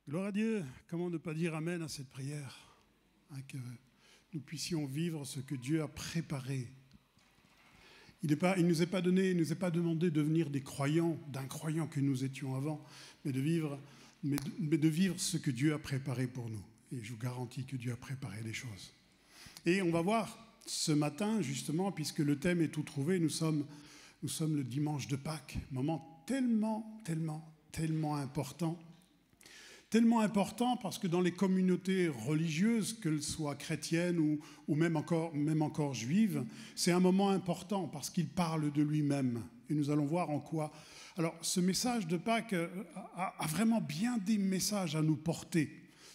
Gloire à Dieu, comment ne pas dire amen à cette prière, que nous puissions vivre ce que Dieu a préparé. Il ne nous est pas donné, il nous est pas demandé de devenir des croyants, d'incroyants que nous étions avant, mais de vivre ce que Dieu a préparé pour nous. Et je vous garantis que Dieu a préparé les choses. Et on va voir ce matin, justement, puisque le thème est tout trouvé, nous sommes le dimanche de Pâques, moment tellement important. Tellement important parce que dans les communautés religieuses, qu'elles soient chrétiennes ou même encore juives, c'est un moment important parce qu'il parle de lui-même. Et nous allons voir en quoi. Alors, ce message de Pâques a vraiment bien des messages à nous porter.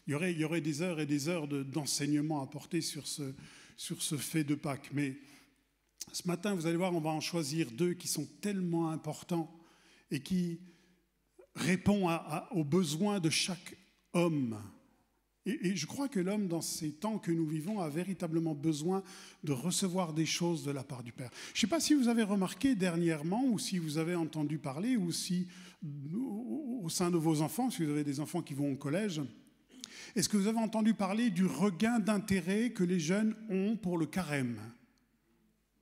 Il y aurait des heures et des heures d'enseignement à porter sur ce fait de Pâques. Mais ce matin, vous allez voir, on va en choisir deux qui sont tellement importants et qui répond aux besoins de chaque homme. Et je crois que l'homme, dans ces temps que nous vivons, a véritablement besoin de recevoir des choses de la part du Père. Je ne sais pas si vous avez remarqué dernièrement, ou si vous avez entendu parler, ou si au sein de vos enfants, si vous avez des enfants qui vont au collège, est-ce que vous avez entendu parler du regain d'intérêt que les jeunes ont pour le carême?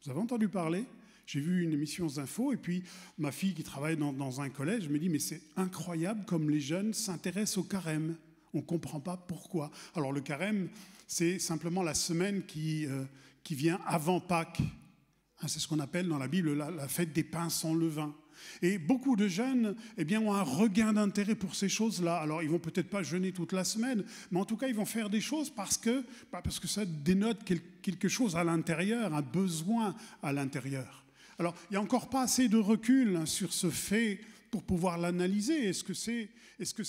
Vous avez entendu parler ? J'ai vu une émission aux infos et puis ma fille qui travaille dans un collège me dit « Mais c'est incroyable comme les jeunes s'intéressent au carême. On ne comprend pas pourquoi. » Alors le carême, c'est simplement la semaine qui vient avant Pâques. C'est ce qu'on appelle dans la Bible la fête des pains sans levain. Et beaucoup de jeunes ont un regain d'intérêt pour ces choses-là. Alors ils ne vont peut-être pas jeûner toute la semaine, mais en tout cas ils vont faire des choses parce que ça dénote quelque chose à l'intérieur, un besoin à l'intérieur. Alors, il n'y a encore pas assez de recul sur ce fait pour pouvoir l'analyser. Est-ce que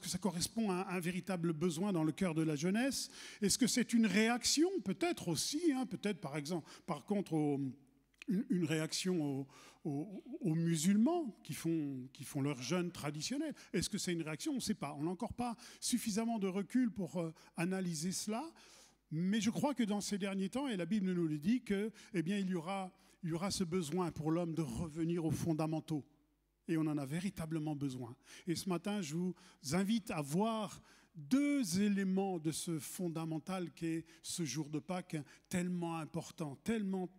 ça correspond à un véritable besoin dans le cœur de la jeunesse? Est-ce que c'est une réaction? Peut-être aussi, peut-être par contre, une réaction aux musulmans qui font leur jeûne traditionnel. Est-ce que c'est une réaction? On ne sait pas. On n'a encore pas suffisamment de recul pour analyser cela. Mais je crois que dans ces derniers temps, et la Bible nous le dit, il y aura ce besoin pour l'homme de revenir aux fondamentaux. Et on en a véritablement besoin. Et ce matin, je vous invite à voir deux éléments de ce fondamental qu'est ce jour de Pâques, tellement important, tellement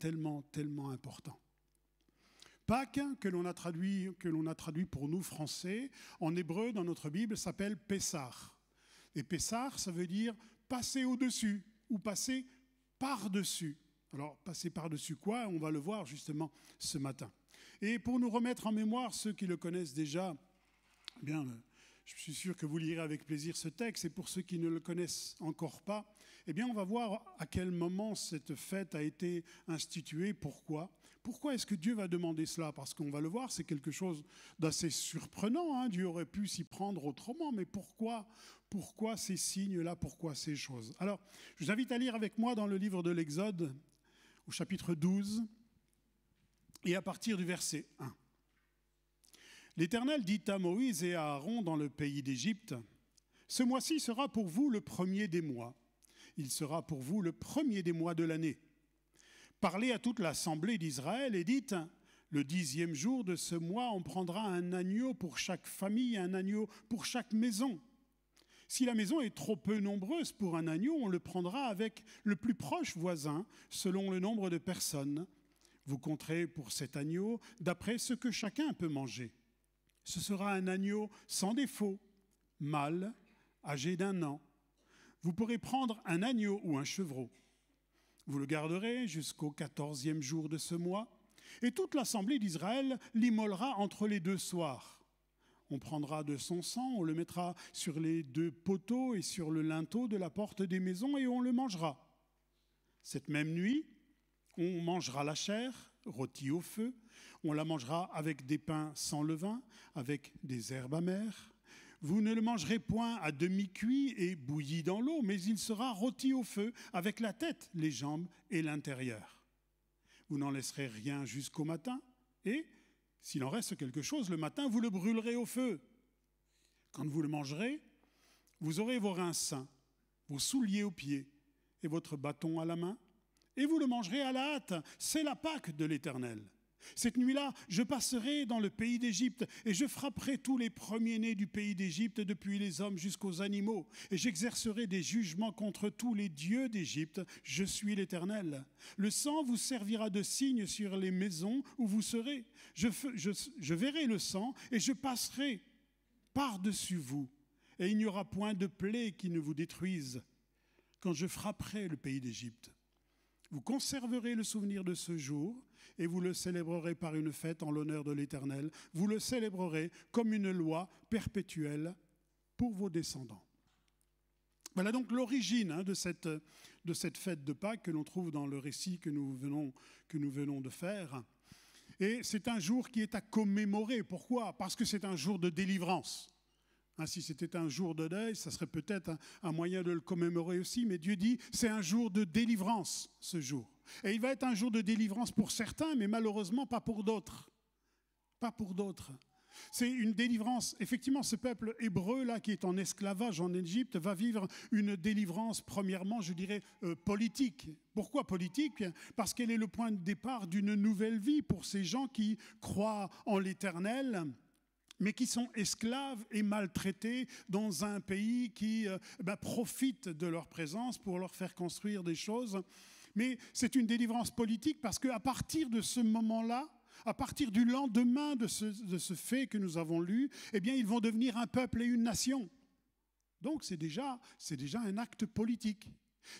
important. Pâques, que l'on a traduit pour nous français, en hébreu dans notre Bible, s'appelle Pessah. Et Pessah, ça veut dire passer au-dessus ou passer par-dessus. Alors, passer par-dessus quoi? On va le voir justement ce matin. Et pour nous remettre en mémoire, ceux qui le connaissent déjà, je suis sûr que vous lirez avec plaisir ce texte. Et pour ceux qui ne le connaissent encore pas, on va voir à quel moment cette fête a été instituée. Pourquoi est-ce que Dieu va demander cela? Parce qu'on va le voir, c'est quelque chose d'assez surprenant. Dieu aurait pu s'y prendre autrement, mais pourquoi ces signes-là? Pourquoi ces choses? Alors, je vous invite à lire avec moi dans le livre de l'Exode, au chapitre 12, et à partir du verset 1. L'Éternel dit à Moïse et à Aaron dans le pays d'Égypte, « Ce mois-ci sera pour vous le premier des mois. Il sera pour vous le premier des mois de l'année. Parlez à toute l'assemblée d'Israël et dites, le 10e jour de ce mois, on prendra un agneau pour chaque famille, un agneau pour chaque maison. Si la maison est trop peu nombreuse pour un agneau, on le prendra avec le plus proche voisin, selon le nombre de personnes. Vous compterez pour cet agneau d'après ce que chacun peut manger. Ce sera un agneau sans défaut, mâle, âgé d'1 an. Vous pourrez prendre un agneau ou un chevreau. Vous le garderez jusqu'au 14e jour de ce mois, et toute l'assemblée d'Israël l'immolera entre les 2 soirs. On prendra de son sang, on le mettra sur les 2 poteaux et sur le linteau de la porte des maisons, et on le mangera. Cette même nuit, on mangera la chair, rôtie au feu, on la mangera avec des pains sans levain, avec des herbes amères. Vous ne le mangerez point à demi-cuit et bouilli dans l'eau, mais il sera rôti au feu avec la tête, les jambes et l'intérieur. Vous n'en laisserez rien jusqu'au matin, et s'il en reste quelque chose le matin, vous le brûlerez au feu. Quand vous le mangerez, vous aurez vos reins sains, vos souliers aux pieds et votre bâton à la main, et vous le mangerez à la hâte. C'est la Pâque de l'Éternel. Cette nuit-là, je passerai dans le pays d'Égypte et je frapperai tous les premiers-nés du pays d'Égypte, depuis les hommes jusqu'aux animaux. Et j'exercerai des jugements contre tous les dieux d'Égypte. Je suis l'Éternel. Le sang vous servira de signe sur les maisons où vous serez. Je verrai le sang et je passerai par-dessus vous. Et il n'y aura point de plaie qui ne vous détruise quand je frapperai le pays d'Égypte. Vous conserverez le souvenir de ce jour et vous le célébrerez par une fête en l'honneur de l'Éternel. Vous le célébrerez comme une loi perpétuelle pour vos descendants. Voilà donc l'origine de cette fête de Pâques que l'on trouve dans le récit que nous venons de faire. Et c'est un jour qui est à commémorer. Pourquoi ? Parce que c'est un jour de délivrance. Si c'était un jour de deuil, ça serait peut-être un moyen de le commémorer aussi, mais Dieu dit c'est un jour de délivrance, ce jour. Et il va être un jour de délivrance pour certains, mais malheureusement pas pour d'autres. Pas pour d'autres. C'est une délivrance. Effectivement, ce peuple hébreu là qui est en esclavage en Égypte va vivre une délivrance, premièrement, je dirais, politique. Pourquoi politique ? Parce qu'elle est le point de départ d'une nouvelle vie pour ces gens qui croient en l'Éternel, mais qui sont esclaves et maltraités dans un pays qui profite de leur présence pour leur faire construire des choses. Mais c'est une délivrance politique parce qu'à partir de ce moment-là, à partir du lendemain de ce fait que nous avons lu, eh bien, ils vont devenir un peuple et une nation. Donc c'est déjà un acte politique.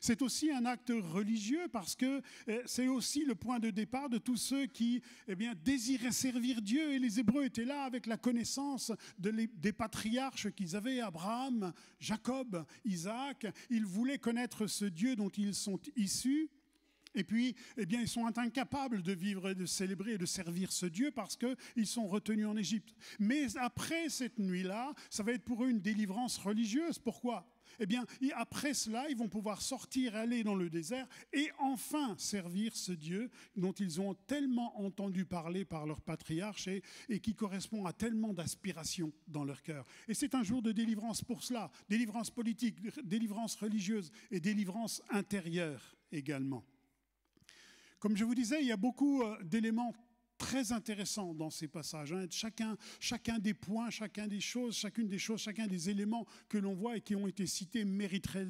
C'est aussi un acte religieux parce que c'est aussi le point de départ de tous ceux qui désiraient servir Dieu. Et les Hébreux étaient là avec la connaissance des patriarches qu'ils avaient, Abraham, Jacob, Isaac. Ils voulaient connaître ce Dieu dont ils sont issus. Et puis, ils sont incapables de vivre, de célébrer et de servir ce Dieu parce qu'ils sont retenus en Égypte. Mais après cette nuit-là, ça va être pour eux une délivrance religieuse. Pourquoi ? Après cela, ils vont pouvoir sortir, aller dans le désert et enfin servir ce Dieu dont ils ont tellement entendu parler par leurs patriarches et qui correspond à tellement d'aspirations dans leur cœur. Et c'est un jour de délivrance pour cela, délivrance politique, délivrance religieuse et délivrance intérieure également. Comme je vous disais, il y a beaucoup d'éléments très intéressants dans ces passages. Chacun des points, chacune des choses, chacun des éléments que l'on voit et qui ont été cités mériterait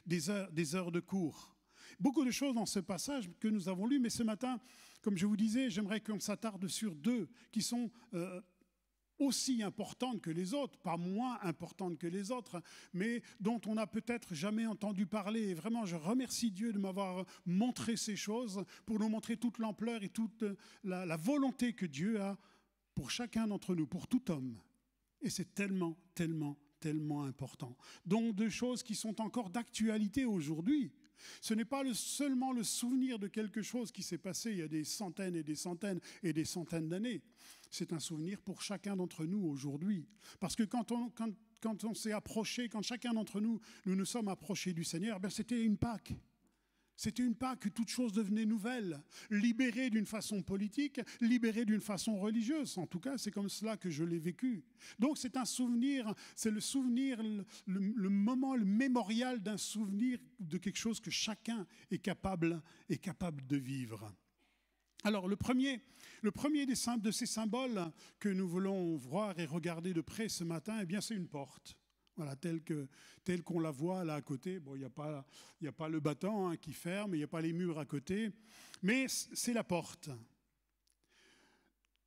des heures de cours. Beaucoup de choses dans ce passage que nous avons lu, mais ce matin, comme je vous disais, j'aimerais qu'on s'attarde sur deux qui sont aussi importantes que les autres, pas moins importantes que les autres, mais dont on n'a peut-être jamais entendu parler. Et vraiment, je remercie Dieu de m'avoir montré ces choses pour nous montrer toute l'ampleur et toute la volonté que Dieu a pour chacun d'entre nous, pour tout homme. Et c'est tellement, tellement, tellement important. Donc, deux choses qui sont encore d'actualité aujourd'hui. Ce n'est pas seulement le souvenir de quelque chose qui s'est passé il y a des centaines et des centaines et des centaines d'années. C'est un souvenir pour chacun d'entre nous aujourd'hui. Parce que quand on s'est approché, quand chacun d'entre nous nous sommes approchés du Seigneur, c'était une Pâque. C'était une Pâque où toute chose devenait nouvelle, libérée d'une façon politique, libérée d'une façon religieuse. En tout cas, c'est comme cela que je l'ai vécu. Donc c'est un souvenir, c'est le souvenir, le moment, le mémorial d'un souvenir de quelque chose que chacun est capable de vivre. Alors le premier de ces symboles que nous voulons voir et regarder de près ce matin, c'est une porte. Voilà, telle qu'on la voit là à côté. Bon, il n'y a pas le battant qui ferme, il n'y a pas les murs à côté, mais c'est la porte.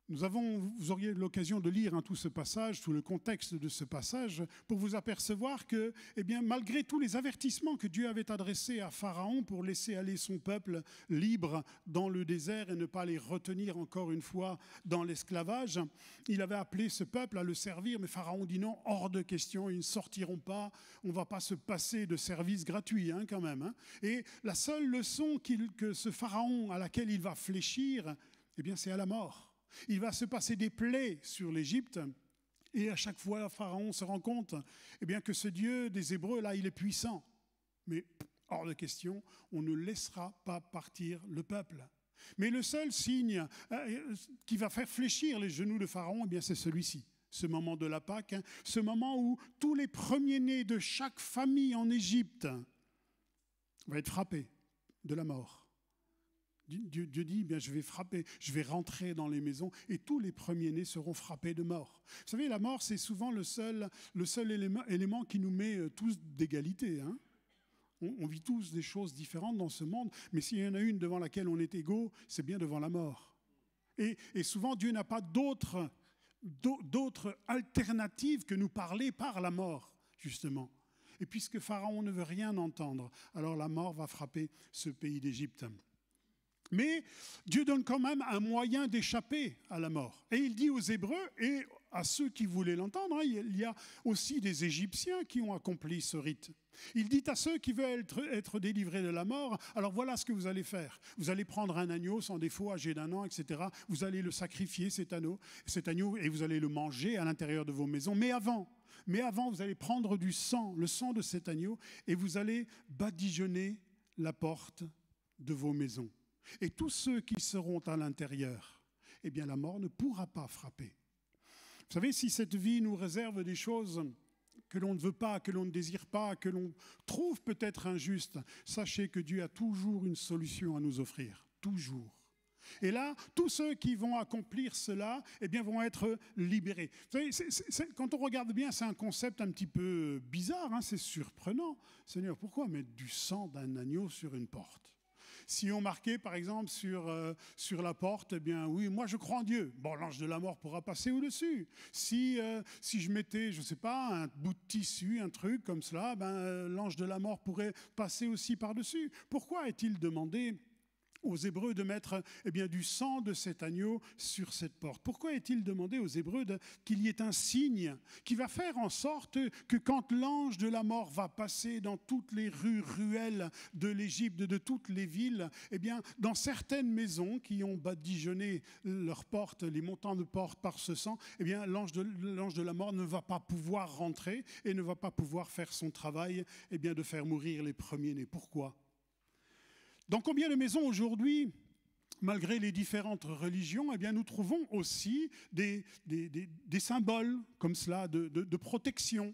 Vous auriez l'occasion de lire tout ce passage, tout le contexte de ce passage, pour vous apercevoir que, malgré tous les avertissements que Dieu avait adressés à Pharaon pour laisser aller son peuple libre dans le désert et ne pas les retenir encore une fois dans l'esclavage, il avait appelé ce peuple à le servir, mais Pharaon dit non, hors de question, ils ne sortiront pas, on ne va pas se passer de services gratuits quand même. Et la seule leçon que ce Pharaon à laquelle il va fléchir, c'est à la mort. Il va se passer des plaies sur l'Égypte et à chaque fois, Pharaon se rend compte que ce Dieu des Hébreux, là, il est puissant. Mais hors de question, on ne laissera pas partir le peuple. Mais le seul signe qui va faire fléchir les genoux de Pharaon, c'est celui-ci, ce moment de la Pâque, ce moment où tous les premiers-nés de chaque famille en Égypte vont être frappés de la mort. Dieu dit, bien, je vais frapper, je vais rentrer dans les maisons et tous les premiers-nés seront frappés de mort. Vous savez, la mort, c'est souvent le seul élément qui nous met tous d'égalité. Hein. On vit tous des choses différentes dans ce monde, mais s'il y en a une devant laquelle on est égaux, c'est bien devant la mort. Et souvent, Dieu n'a pas d'autre alternative que nous parler par la mort, justement. Et puisque Pharaon ne veut rien entendre, alors la mort va frapper ce pays d'Égypte. Mais Dieu donne quand même un moyen d'échapper à la mort. Et il dit aux Hébreux et à ceux qui voulaient l'entendre, hein, il y a aussi des Égyptiens qui ont accompli ce rite. Il dit à ceux qui veulent être délivrés de la mort, alors voilà ce que vous allez faire. Vous allez prendre un agneau sans défaut, âgé d'1 an, etc. Vous allez le sacrifier, cet agneau, et vous allez le manger à l'intérieur de vos maisons. Mais avant, vous allez prendre du sang, le sang de cet agneau, et vous allez badigeonner la porte de vos maisons. Et tous ceux qui seront à l'intérieur, eh bien la mort ne pourra pas frapper. Vous savez, si cette vie nous réserve des choses que l'on ne veut pas, que l'on ne désire pas, que l'on trouve peut-être injustes, sachez que Dieu a toujours une solution à nous offrir, toujours. Et là, tous ceux qui vont accomplir cela, eh bien, vont être libérés. Vous savez, quand on regarde bien, c'est un concept un petit peu bizarre, hein, c'est surprenant. Seigneur, pourquoi mettre du sang d'un agneau sur une porte ? Si on marquait, par exemple, sur la porte, eh bien, oui, moi je crois en Dieu. Bon, l'ange de la mort pourra passer au-dessus. Si je mettais, je ne sais pas, un bout de tissu, un truc comme cela, l'ange de la mort pourrait passer aussi par-dessus. Pourquoi est-il demandé aux Hébreux de mettre du sang de cet agneau sur cette porte? Pourquoi est-il demandé aux Hébreux qu'il y ait un signe qui va faire en sorte que quand l'ange de la mort va passer dans toutes les ruelles de l'Égypte, de toutes les villes, dans certaines maisons qui ont badigeonné leurs portes, les montants de porte par ce sang, l'ange de la mort ne va pas pouvoir rentrer et ne va pas pouvoir faire son travail de faire mourir les premiers-nés. Pourquoi ? Dans combien de maisons aujourd'hui, malgré les différentes religions, nous trouvons aussi des symboles comme cela de protection.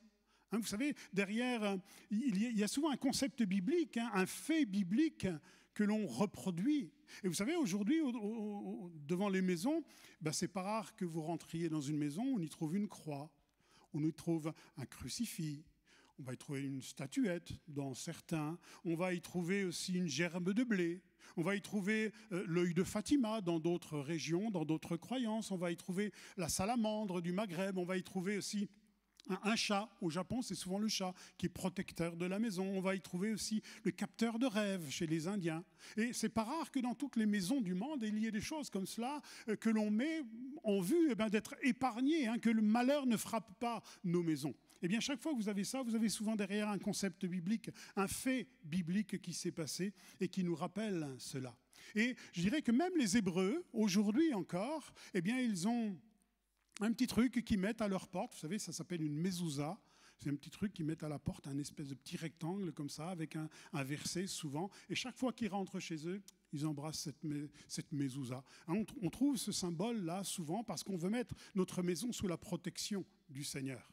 Hein, vous savez, derrière, il y a souvent un concept biblique, hein, un fait biblique que l'on reproduit. Et vous savez, aujourd'hui, devant les maisons, c'est pas rare que vous rentriez dans une maison, on y trouve une croix, on y trouve un crucifix. On va y trouver une statuette dans certains. On va y trouver aussi une gerbe de blé. On va y trouver l'œil de Fatima dans d'autres régions, dans d'autres croyances. On va y trouver la salamandre du Maghreb. On va y trouver aussi un chat. Au Japon, c'est souvent le chat qui est protecteur de la maison. On va y trouver aussi le capteur de rêves chez les Indiens. Et c'est pas rare que dans toutes les maisons du monde, il y ait des choses comme cela que l'on met en vue d'être épargné, hein, que le malheur ne frappe pas nos maisons. Eh bien, chaque fois que vous avez ça, vous avez souvent derrière un concept biblique, un fait biblique qui s'est passé et qui nous rappelle cela. Et je dirais que même les Hébreux, aujourd'hui encore, ils ont un petit truc qu'ils mettent à leur porte. Vous savez, ça s'appelle une mezouza. C'est un petit truc qu'ils mettent à la porte, un espèce de petit rectangle comme ça, avec un verset souvent. Et chaque fois qu'ils rentrent chez eux, ils embrassent cette mezouza. On trouve ce symbole-là souvent parce qu'on veut mettre notre maison sous la protection du Seigneur.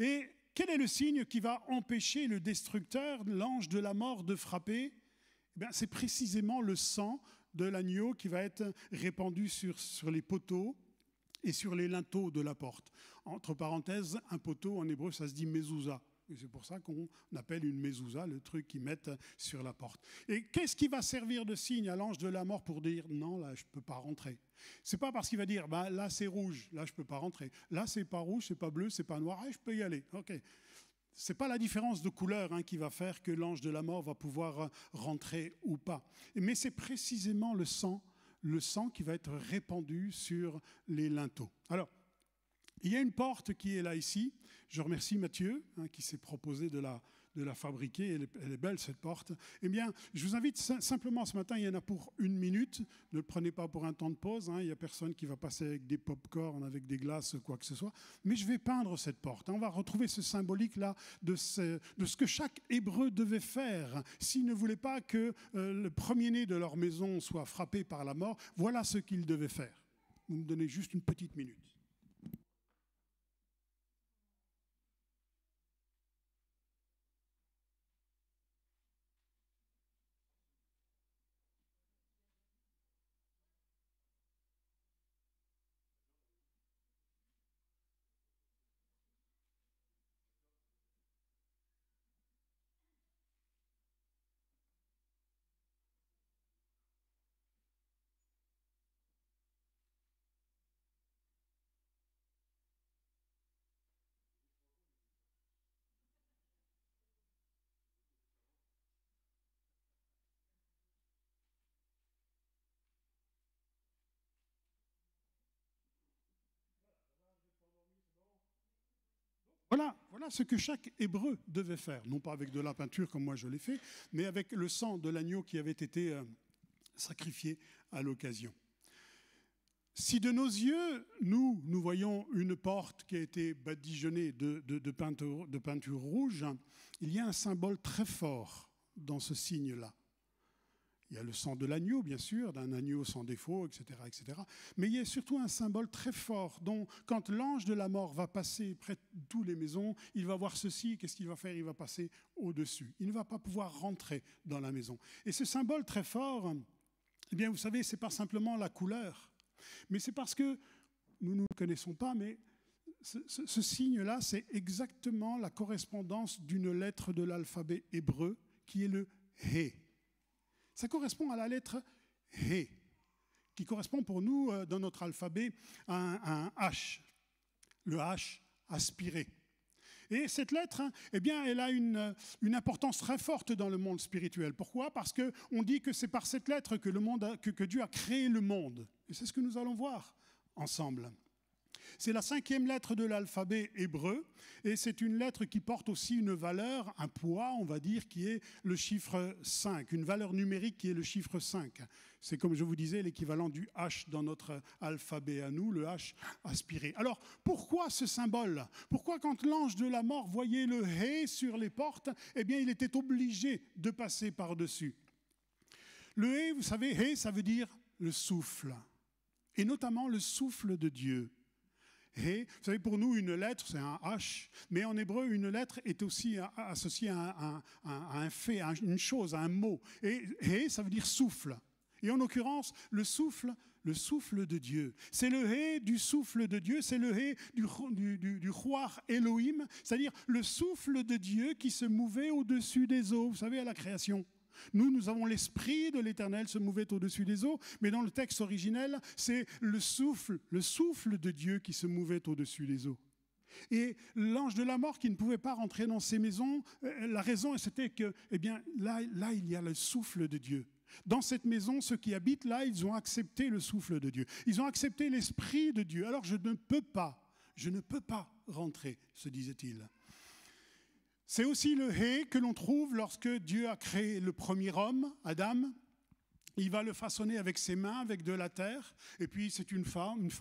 Et quel est le signe qui va empêcher le destructeur, l'ange de la mort, de frapper ? C'est précisément le sang de l'agneau qui va être répandu sur les poteaux et sur les linteaux de la porte. Entre parenthèses, un poteau en hébreu, ça se dit mezouza. Et c'est pour ça qu'on appelle une mezouza le truc qu'ils mettent sur la porte. Et qu'est-ce qui va servir de signe à l'ange de la mort pour dire « non, là, je ne peux pas rentrer ». C'est pas parce qu'il va dire là, c'est rouge, là, je ne peux pas rentrer. Là, c'est pas rouge, c'est pas bleu, c'est pas noir, je peux y aller. Ok. Ce n'est pas la différence de couleur qui va faire que l'ange de la mort va pouvoir rentrer ou pas. Mais c'est précisément le sang qui va être répandu sur les linteaux. Alors, il y a une porte qui est là ici. Je remercie Mathieu qui s'est proposé de la fabriquer. Elle est belle cette porte. Eh bien, je vous invite simplement ce matin, il y en a pour 1 minute. Ne le prenez pas pour un temps de pause. Il n'y a personne qui va passer avec des pop-corn, avec des glaces, quoi que ce soit. Mais je vais peindre cette porte. On va retrouver ce symbolique-là de ce que chaque Hébreu devait faire s'il ne voulait pas que le premier-né de leur maison soit frappé par la mort. Voilà ce qu'il devait faire. Vous me donnez juste une petite minute. Voilà ce que chaque Hébreu devait faire. Non pas avec de la peinture comme moi je l'ai fait, mais avec le sang de l'agneau qui avait été sacrifié à l'occasion. Si de nos yeux, nous voyons une porte qui a été badigeonnée de peinture rouge, il y a un symbole très fort dans ce signe-là. Il y a le sang de l'agneau, bien sûr, d'un agneau sans défaut, etc., etc. Mais il y a surtout un symbole très fort dont, quand l'ange de la mort va passer près de toutes les maisons, il va voir ceci, qu'est-ce qu'il va faire? Il va passer au-dessus. Il ne va pas pouvoir rentrer dans la maison. Et ce symbole très fort, eh bien, vous savez, ce n'est pas simplement la couleur, mais c'est parce que, nous ne le connaissons pas, mais ce signe-là, c'est exactement la correspondance d'une lettre de l'alphabet hébreu qui est le He. Ça correspond à la lettre He, qui correspond pour nous, dans notre alphabet, à un H, le H aspiré. Et cette lettre, eh bien, elle a une importance très forte dans le monde spirituel. Pourquoi? Parce qu'on dit que c'est par cette lettre que Dieu a créé le monde. Et c'est ce que nous allons voir ensemble. C'est la 5e lettre de l'alphabet hébreu, et c'est une lettre qui porte aussi une valeur, un poids, on va dire, qui est le chiffre 5, une valeur numérique qui est le chiffre 5. C'est, comme je vous disais, l'équivalent du H dans notre alphabet à nous, le H aspiré. Alors, pourquoi ce symbole? Pourquoi, quand l'ange de la mort voyait le He sur les portes, eh bien, il était obligé de passer par-dessus? Le He, vous savez, He, ça veut dire le souffle, et notamment le souffle de Dieu. He, vous savez, pour nous, une lettre, c'est un H, mais en hébreu, une lettre est aussi associée à un fait, à une chose, à un mot. Et He, ça veut dire souffle. Et en l'occurrence, le souffle de Dieu. C'est le He du souffle de Dieu, c'est le He du Ruach Elohim, c'est-à-dire le souffle de Dieu qui se mouvait au-dessus des eaux, vous savez, à la création. Nous avons l'esprit de l'Éternel se mouvait au-dessus des eaux, mais dans le texte originel, c'est le souffle de Dieu qui se mouvait au-dessus des eaux. Et l'ange de la mort qui ne pouvait pas rentrer dans ces maisons, la raison c'était que, eh bien, là il y a le souffle de Dieu. Dans cette maison, ceux qui habitent là, ils ont accepté le souffle de Dieu. Ils ont accepté l'esprit de Dieu. Alors je ne peux pas rentrer, se disait-il. C'est aussi le He que l'on trouve lorsque Dieu a créé le premier homme, Adam. Il va le façonner avec ses mains, avec de la terre. Et puis c'est une forme qui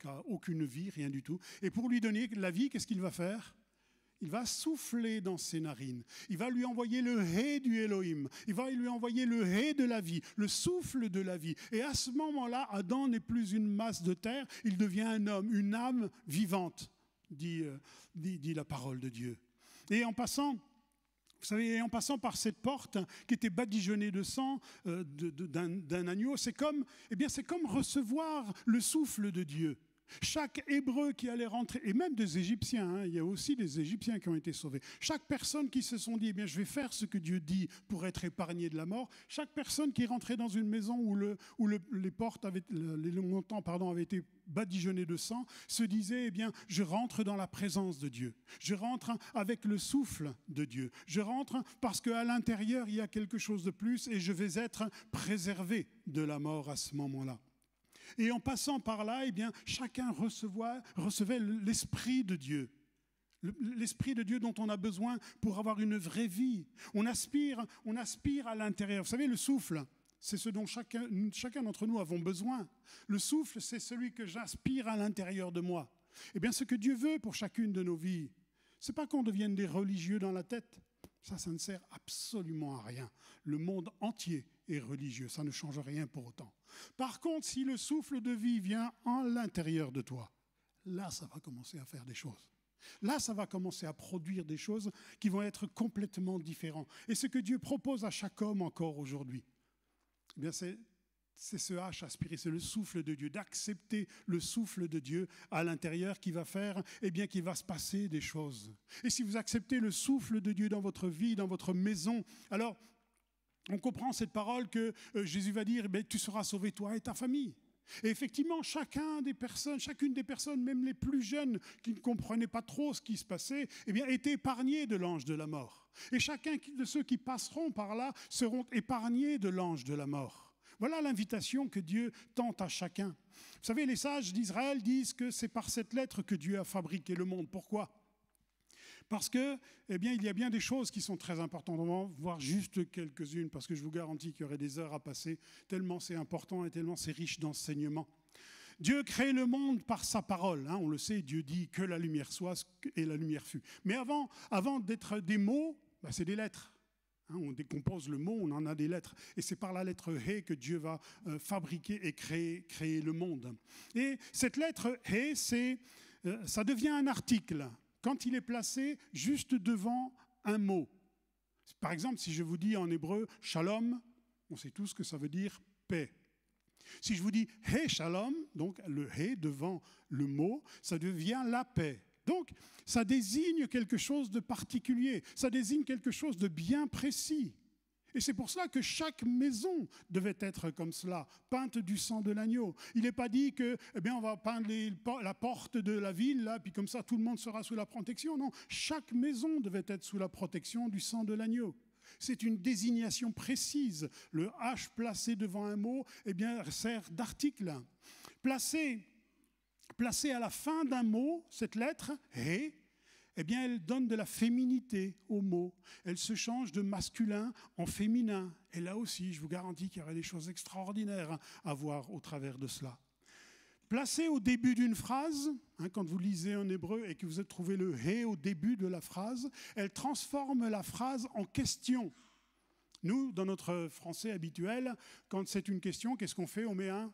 n'a aucune vie, rien du tout. Et pour lui donner la vie, qu'est-ce qu'il va faire? Il va souffler dans ses narines. Il va lui envoyer le He du Elohim. Il va lui envoyer le He de la vie, le souffle de la vie. Et à ce moment-là, Adam n'est plus une masse de terre, il devient un homme, une âme vivante. Dit la parole de Dieu. Et en passant, vous savez, en passant par cette porte qui était badigeonnée de sang d'un agneau, c'est comme recevoir le souffle de Dieu. Chaque Hébreu qui allait rentrer, et même des Égyptiens, il y a aussi des Égyptiens qui ont été sauvés. Chaque personne qui se sont dit, eh bien, je vais faire ce que Dieu dit pour être épargné de la mort. Chaque personne qui rentrait dans une maison où les portes les montants avaient été badigeonnés de sang, se disait, eh bien, je rentre dans la présence de Dieu. Je rentre avec le souffle de Dieu. Je rentre parce qu'à l'intérieur, il y a quelque chose de plus et je vais être préservé de la mort à ce moment-là. Et en passant par là, eh bien, chacun recevait l'Esprit de Dieu. L'Esprit de Dieu dont on a besoin pour avoir une vraie vie. On aspire à l'intérieur. Vous savez, le souffle, c'est ce dont chacun d'entre nous avons besoin. Le souffle, c'est celui que j'aspire à l'intérieur de moi. Eh bien, ce que Dieu veut pour chacune de nos vies, ce n'est pas qu'on devienne des religieux dans la tête. Ça ne sert absolument à rien. Le monde entier est religieux, ça ne change rien pour autant. Par contre, si le souffle de vie vient en l'intérieur de toi, là, ça va commencer à faire des choses. Là, ça va commencer à produire des choses qui vont être complètement différentes. Et ce que Dieu propose à chaque homme encore aujourd'hui, eh bien, c'est ce H aspiré, c'est le souffle de Dieu, d'accepter le souffle de Dieu à l'intérieur qui va faire, eh bien, qu'il va se passer des choses. Et si vous acceptez le souffle de Dieu dans votre vie, dans votre maison, alors on comprend cette parole que Jésus va dire, eh tu seras sauvé toi et ta famille. Et effectivement, chacune des personnes, même les plus jeunes, qui ne comprenaient pas trop ce qui se passait, eh bien, étaient épargnés de l'ange de la mort. Et chacun de ceux qui passeront par là seront épargnés de l'ange de la mort. Voilà l'invitation que Dieu tente à chacun. Vous savez, les sages d'Israël disent que c'est par cette lettre que Dieu a fabriqué le monde. Pourquoi ? Parce que, eh bien, il y a bien des choses qui sont très importantes. On va voir juste quelques-unes, parce que je vous garantis qu'il y aurait des heures à passer, tellement c'est important et tellement c'est riche d'enseignements. Dieu crée le monde par sa parole. Hein, on le sait, Dieu dit que la lumière soit et la lumière fut. Mais avant d'être des mots, c'est des lettres. Hein, on décompose le mot, on en a des lettres. Et c'est par la lettre He que Dieu va fabriquer et créer le monde. Et cette lettre He, ça devient un article quand il est placé juste devant un mot. Par exemple, si je vous dis en hébreu « shalom », on sait tous que ça veut dire « paix ». Si je vous dis « He shalom », donc le « He » devant le mot, ça devient la paix. Donc, ça désigne quelque chose de particulier, ça désigne quelque chose de bien précis. Et c'est pour cela que chaque maison devait être comme cela, peinte du sang de l'agneau. Il n'est pas dit que, on va peindre la porte de la ville, là, puis comme ça tout le monde sera sous la protection. Non, chaque maison devait être sous la protection du sang de l'agneau. C'est une désignation précise. Le H placé devant un mot, sert d'article. Placé à la fin d'un mot, cette lettre, He, elle donne de la féminité au mot. Elle se change de masculin en féminin. Et là aussi, je vous garantis qu'il y aurait des choses extraordinaires à voir au travers de cela. Placée au début d'une phrase, quand vous lisez en hébreu et que vous avez trouvé le « He » au début de la phrase, elle transforme la phrase en question. Nous, dans notre français habituel, quand c'est une question, qu'est-ce qu'on fait ? On met un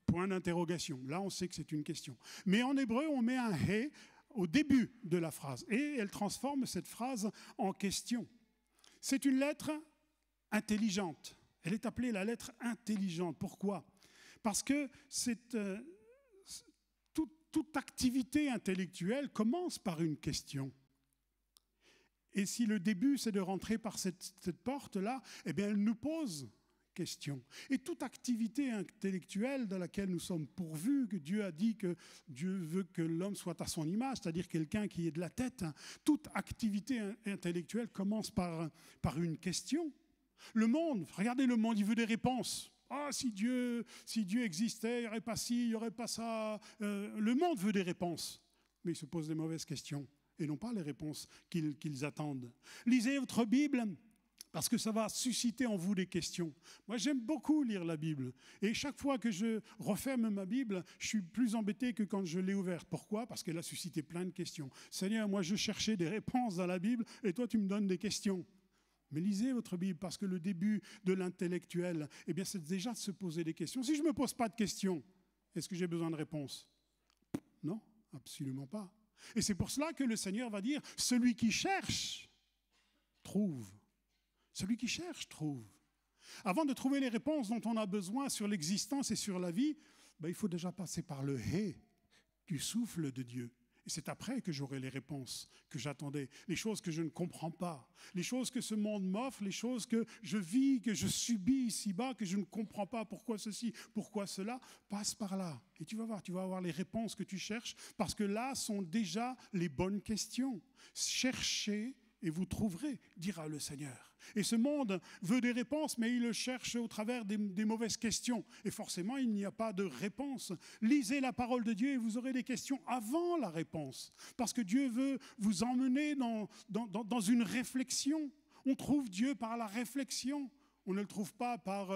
point d'interrogation. Là, on sait que c'est une question. Mais en hébreu, on met un « He » au début de la phrase. Et elle transforme cette phrase en question. C'est une lettre intelligente. Elle est appelée la lettre intelligente. Pourquoi ? Parce que toute activité intellectuelle commence par une question. Et si le début, c'est de rentrer par cette porte-là, elle nous pose question. Et toute activité intellectuelle dans laquelle nous sommes pourvus, que Dieu a dit que Dieu veut que l'homme soit à son image, c'est-à-dire quelqu'un qui est de la tête, toute activité intellectuelle commence par une question. Le monde, regardez le monde, il veut des réponses. Ah, si Dieu existait, il n'y aurait pas ci, il n'y aurait pas ça. Le monde veut des réponses, mais il se pose des mauvaises questions et non pas les réponses qu'ils attendent. Lisez votre Bible, parce que ça va susciter en vous des questions. Moi, j'aime beaucoup lire la Bible. Et chaque fois que je referme ma Bible, je suis plus embêté que quand je l'ai ouverte. Pourquoi ? Parce qu'elle a suscité plein de questions. Seigneur, moi, je cherchais des réponses dans la Bible, et toi, tu me donnes des questions. Mais lisez votre Bible, parce que le début de l'intellectuel, c'est déjà de se poser des questions. Si je ne me pose pas de questions, est-ce que j'ai besoin de réponses ? Non, absolument pas. Et c'est pour cela que le Seigneur va dire, celui qui cherche, trouve. Celui qui cherche, trouve. Avant de trouver les réponses dont on a besoin sur l'existence et sur la vie, il faut déjà passer par le « He » du souffle de Dieu. Et c'est après que j'aurai les réponses que j'attendais, les choses que je ne comprends pas, les choses que ce monde m'offre, les choses que je vis, que je subis ici-bas, que je ne comprends pas pourquoi ceci, pourquoi cela, passe par là. Et tu vas voir, tu vas avoir les réponses que tu cherches, parce que là sont déjà les bonnes questions. Cherchez et vous trouverez, dira le Seigneur. Et ce monde veut des réponses, mais il le cherche au travers des mauvaises questions. Et forcément, il n'y a pas de réponse. Lisez la parole de Dieu et vous aurez des questions avant la réponse. Parce que Dieu veut vous emmener dans une réflexion. On trouve Dieu par la réflexion. On ne le trouve pas par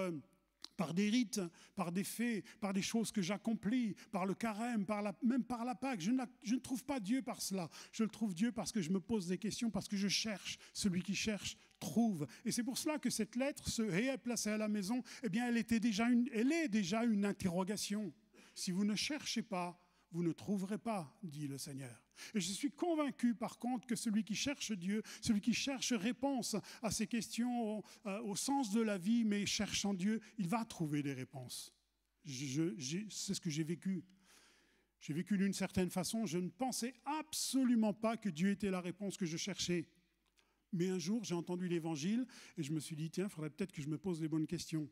des rites, par des faits, par des choses que j'accomplis, par le carême, même par la Pâque. Je ne trouve pas Dieu par cela. Je le trouve Dieu parce que je me pose des questions, parce que je cherche. Celui qui cherche trouve. Et c'est pour cela que cette lettre, ce « He » placé à la maison, elle est déjà une interrogation. Si vous ne cherchez pas, vous ne trouverez pas, dit le Seigneur. Et je suis convaincu, par contre, que celui qui cherche Dieu, celui qui cherche réponse à ces questions au sens de la vie, mais cherchant Dieu, il va trouver des réponses. C'est ce que j'ai vécu. J'ai vécu d'une certaine façon. Je ne pensais absolument pas que Dieu était la réponse que je cherchais. Mais un jour, j'ai entendu l'Évangile et je me suis dit, tiens, il faudrait peut-être que je me pose les bonnes questions.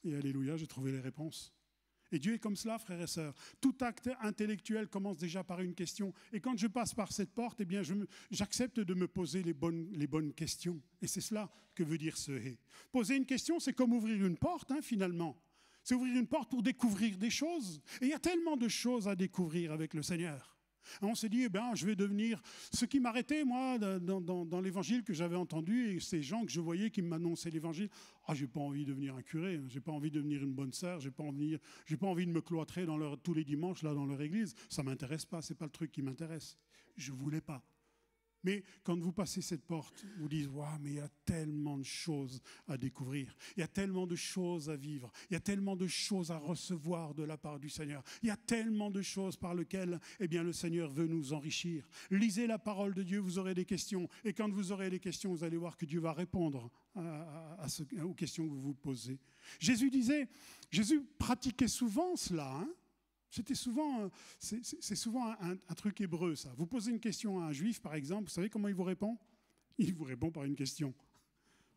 Et alléluia, j'ai trouvé les réponses. Et Dieu est comme cela, frères et sœurs. Tout acte intellectuel commence déjà par une question. Et quand je passe par cette porte, j'accepte de me poser les bonnes questions. Et c'est cela que veut dire ce « He ». Poser une question, c'est comme ouvrir une porte, finalement. C'est ouvrir une porte pour découvrir des choses. Et il y a tellement de choses à découvrir avec le Seigneur. On s'est dit, je vais devenir... Ce qui m'arrêtait, moi, dans l'évangile que j'avais entendu, et ces gens que je voyais qui m'annonçaient l'évangile, je n'ai pas envie de devenir un curé, je n'ai pas envie de devenir une bonne sœur, je n'ai pas envie de me cloîtrer tous les dimanches là, dans leur église. Ça ne m'intéresse pas, ce n'est pas le truc qui m'intéresse. Je ne voulais pas. Mais quand vous passez cette porte, vous dites, mais il y a tellement de choses à découvrir, il y a tellement de choses à vivre, il y a tellement de choses à recevoir de la part du Seigneur, il y a tellement de choses par lesquelles le Seigneur veut nous enrichir. Lisez la parole de Dieu, vous aurez des questions, et quand vous aurez des questions, vous allez voir que Dieu va répondre aux questions que vous vous posez. Jésus pratiquait souvent cela, c'est souvent un truc hébreu, ça. Vous posez une question à un juif, par exemple, vous savez comment il vous répond ? Il vous répond par une question.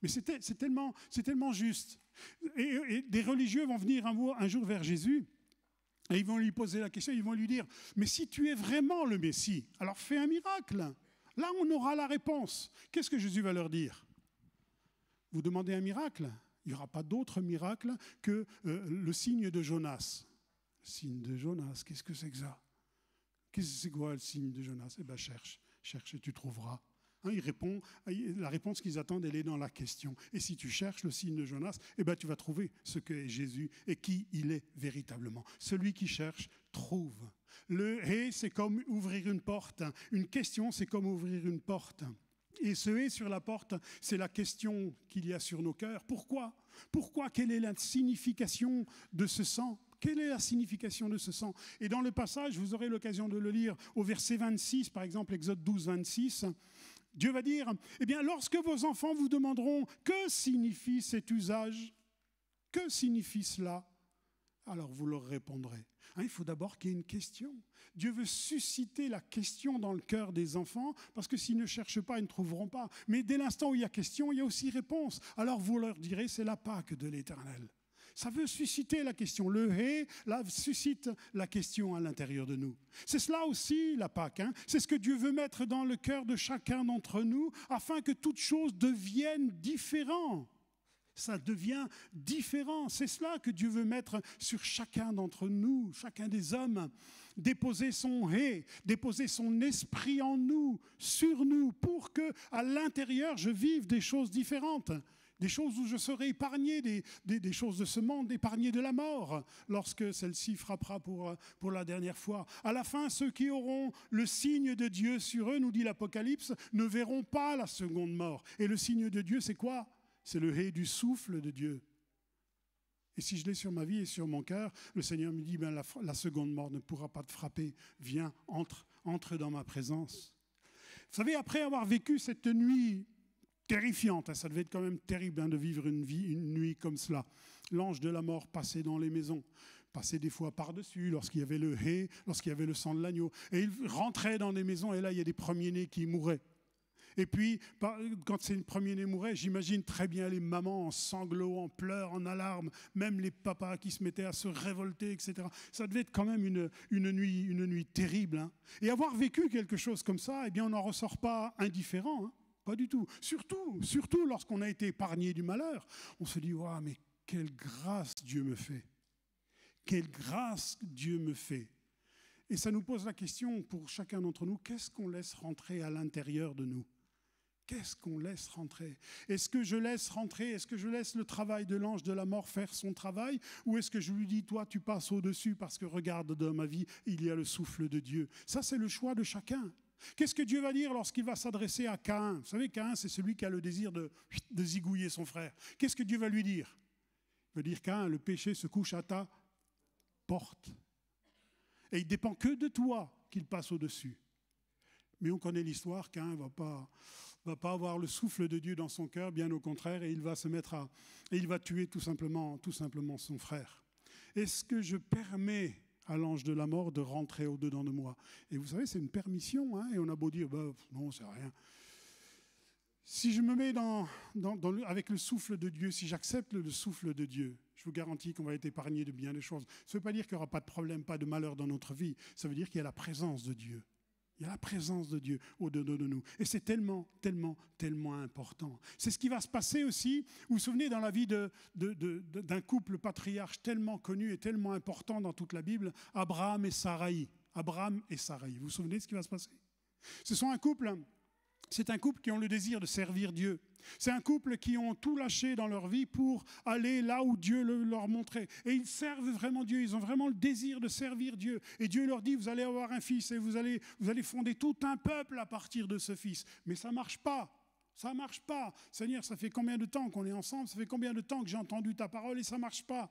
Mais c'est tellement juste. Et des religieux vont venir un jour vers Jésus, et ils vont lui poser la question, ils vont lui dire, mais si tu es vraiment le Messie, alors fais un miracle. Là, on aura la réponse. Qu'est-ce que Jésus va leur dire ? Vous demandez un miracle ? Il n'y aura pas d'autre miracle que le signe de Jonas. Signe de Jonas, qu'est-ce que c'est que ça ? C'est quoi le signe de Jonas ? Cherche et tu trouveras. Il répond, la réponse qu'ils attendent, elle est dans la question. Et si tu cherches le signe de Jonas, tu vas trouver ce qu'est Jésus et qui il est véritablement. Celui qui cherche, trouve. Le « et », c'est comme ouvrir une porte. Une question, c'est comme ouvrir une porte. Et ce « et » sur la porte, c'est la question qu'il y a sur nos cœurs. Pourquoi ? Quelle est la signification de ce sang ? Quelle est la signification de ce sang ? Et dans le passage, vous aurez l'occasion de le lire au verset 26, par exemple, Exode 12, 26, Dieu va dire, lorsque vos enfants vous demanderont « Que signifie cet usage ? Que signifie cela ?» Alors vous leur répondrez. Il faut d'abord qu'il y ait une question. Dieu veut susciter la question dans le cœur des enfants, parce que s'ils ne cherchent pas, ils ne trouveront pas. Mais dès l'instant où il y a question, il y a aussi réponse. Alors vous leur direz, c'est la Pâque de l'Éternel. Ça veut susciter la question. Le « et » là, suscite la question à l'intérieur de nous. C'est cela aussi la Pâque. C'est ce que Dieu veut mettre dans le cœur de chacun d'entre nous, afin que toute chose devienne différente. Ça devient différent. C'est cela que Dieu veut mettre sur chacun d'entre nous, chacun des hommes. Déposer son « et », déposer son esprit en nous, sur nous, pour qu'à l'intérieur, je vive des choses différentes. Des choses où je serai épargné, des choses de ce monde, épargné de la mort, lorsque celle-ci frappera pour la dernière fois. À la fin, ceux qui auront le signe de Dieu sur eux, nous dit l'Apocalypse, ne verront pas la seconde mort. Et le signe de Dieu, c'est quoi ? C'est le « et » du souffle de Dieu. Et si je l'ai sur ma vie et sur mon cœur, le Seigneur me dit, la seconde mort ne pourra pas te frapper. Viens, entre dans ma présence. Vous savez, après avoir vécu cette nuit terrifiante, ça devait être quand même terrible de vivre une nuit comme cela. L'ange de la mort passait dans les maisons, passait des fois par-dessus lorsqu'il y avait le « et », lorsqu'il y avait le sang de l'agneau. Et il rentrait dans les maisons et là, il y a des premiers-nés qui mouraient. Et puis, quand ces premiers-nés mouraient, j'imagine très bien les mamans en sanglots, en pleurs, en alarmes, même les papas qui se mettaient à se révolter, etc. Ça devait être quand même une nuit terrible. Et avoir vécu quelque chose comme ça, on n'en ressort pas indifférent. Pas du tout. Surtout lorsqu'on a été épargné du malheur, on se dit « mais quelle grâce Dieu me fait ! Quelle grâce Dieu me fait !» Et ça nous pose la question pour chacun d'entre nous, qu'est-ce qu'on laisse rentrer à l'intérieur de nous ? Qu'est-ce qu'on laisse rentrer ? Est-ce que je laisse rentrer, est-ce que je laisse le travail de l'ange de la mort faire son travail ? Ou est-ce que je lui dis, toi, tu passes au-dessus parce que regarde, dans ma vie, il y a le souffle de Dieu. Ça, c'est le choix de chacun. Qu'est-ce que Dieu va dire lorsqu'il va s'adresser à Caïn ? Vous savez, Caïn, c'est celui qui a le désir de zigouiller son frère. Qu'est-ce que Dieu va lui dire ? Il va dire, Caïn, le péché se couche à ta porte. Et il ne dépend que de toi qu'il passe au-dessus. Mais on connaît l'histoire, Caïn ne va pas avoir le souffle de Dieu dans son cœur, bien au contraire, et il va tuer tout simplement son frère. Est-ce que je permets à l'ange de la mort de rentrer au-dedans de moi ? Et vous savez, c'est une permission, et on a beau dire, non, c'est rien. Si je me mets avec le souffle de Dieu, si j'accepte le souffle de Dieu, je vous garantis qu'on va être épargné de bien des choses. Ça ne veut pas dire qu'il n'y aura pas de problème, pas de malheur dans notre vie. Ça veut dire qu'il y a la présence de Dieu. Il y a la présence de Dieu au-dedans de nous. Et c'est tellement, tellement, tellement important. C'est ce qui va se passer aussi. Vous vous souvenez, dans la vie d'un couple patriarche tellement connu et tellement important dans toute la Bible, Abraham et Saraï. Abraham et Saraï. Vous vous souvenez de ce qui va se passer? Ce sont un couple... C'est un couple qui ont le désir de servir Dieu. C'est un couple qui ont tout lâché dans leur vie pour aller là où Dieu leur montrait. Et ils servent vraiment Dieu, ils ont vraiment le désir de servir Dieu. Et Dieu leur dit, vous allez avoir un fils et vous allez fonder tout un peuple à partir de ce fils. Mais ça ne marche pas. Ça ne marche pas. Seigneur, ça fait combien de temps qu'on est ensemble? Ça fait combien de temps que j'ai entendu ta parole et ça ne marche pas?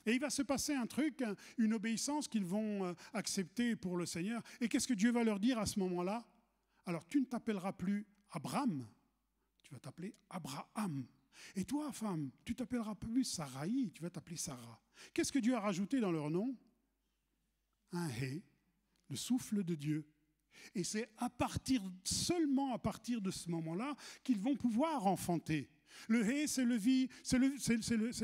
Et il va se passer un truc, une obéissance qu'ils vont accepter pour le Seigneur. Et qu'est-ce que Dieu va leur dire à ce moment-là? Alors, tu ne t'appelleras plus Abraham, tu vas t'appeler Abraham. Et toi, femme, tu ne t'appelleras plus Saraï, tu vas t'appeler Sarah. Qu'est-ce que Dieu a rajouté dans leur nom? Un hé, le souffle de Dieu. Et c'est seulement à partir de ce moment-là qu'ils vont pouvoir enfanter. Le hé, c'est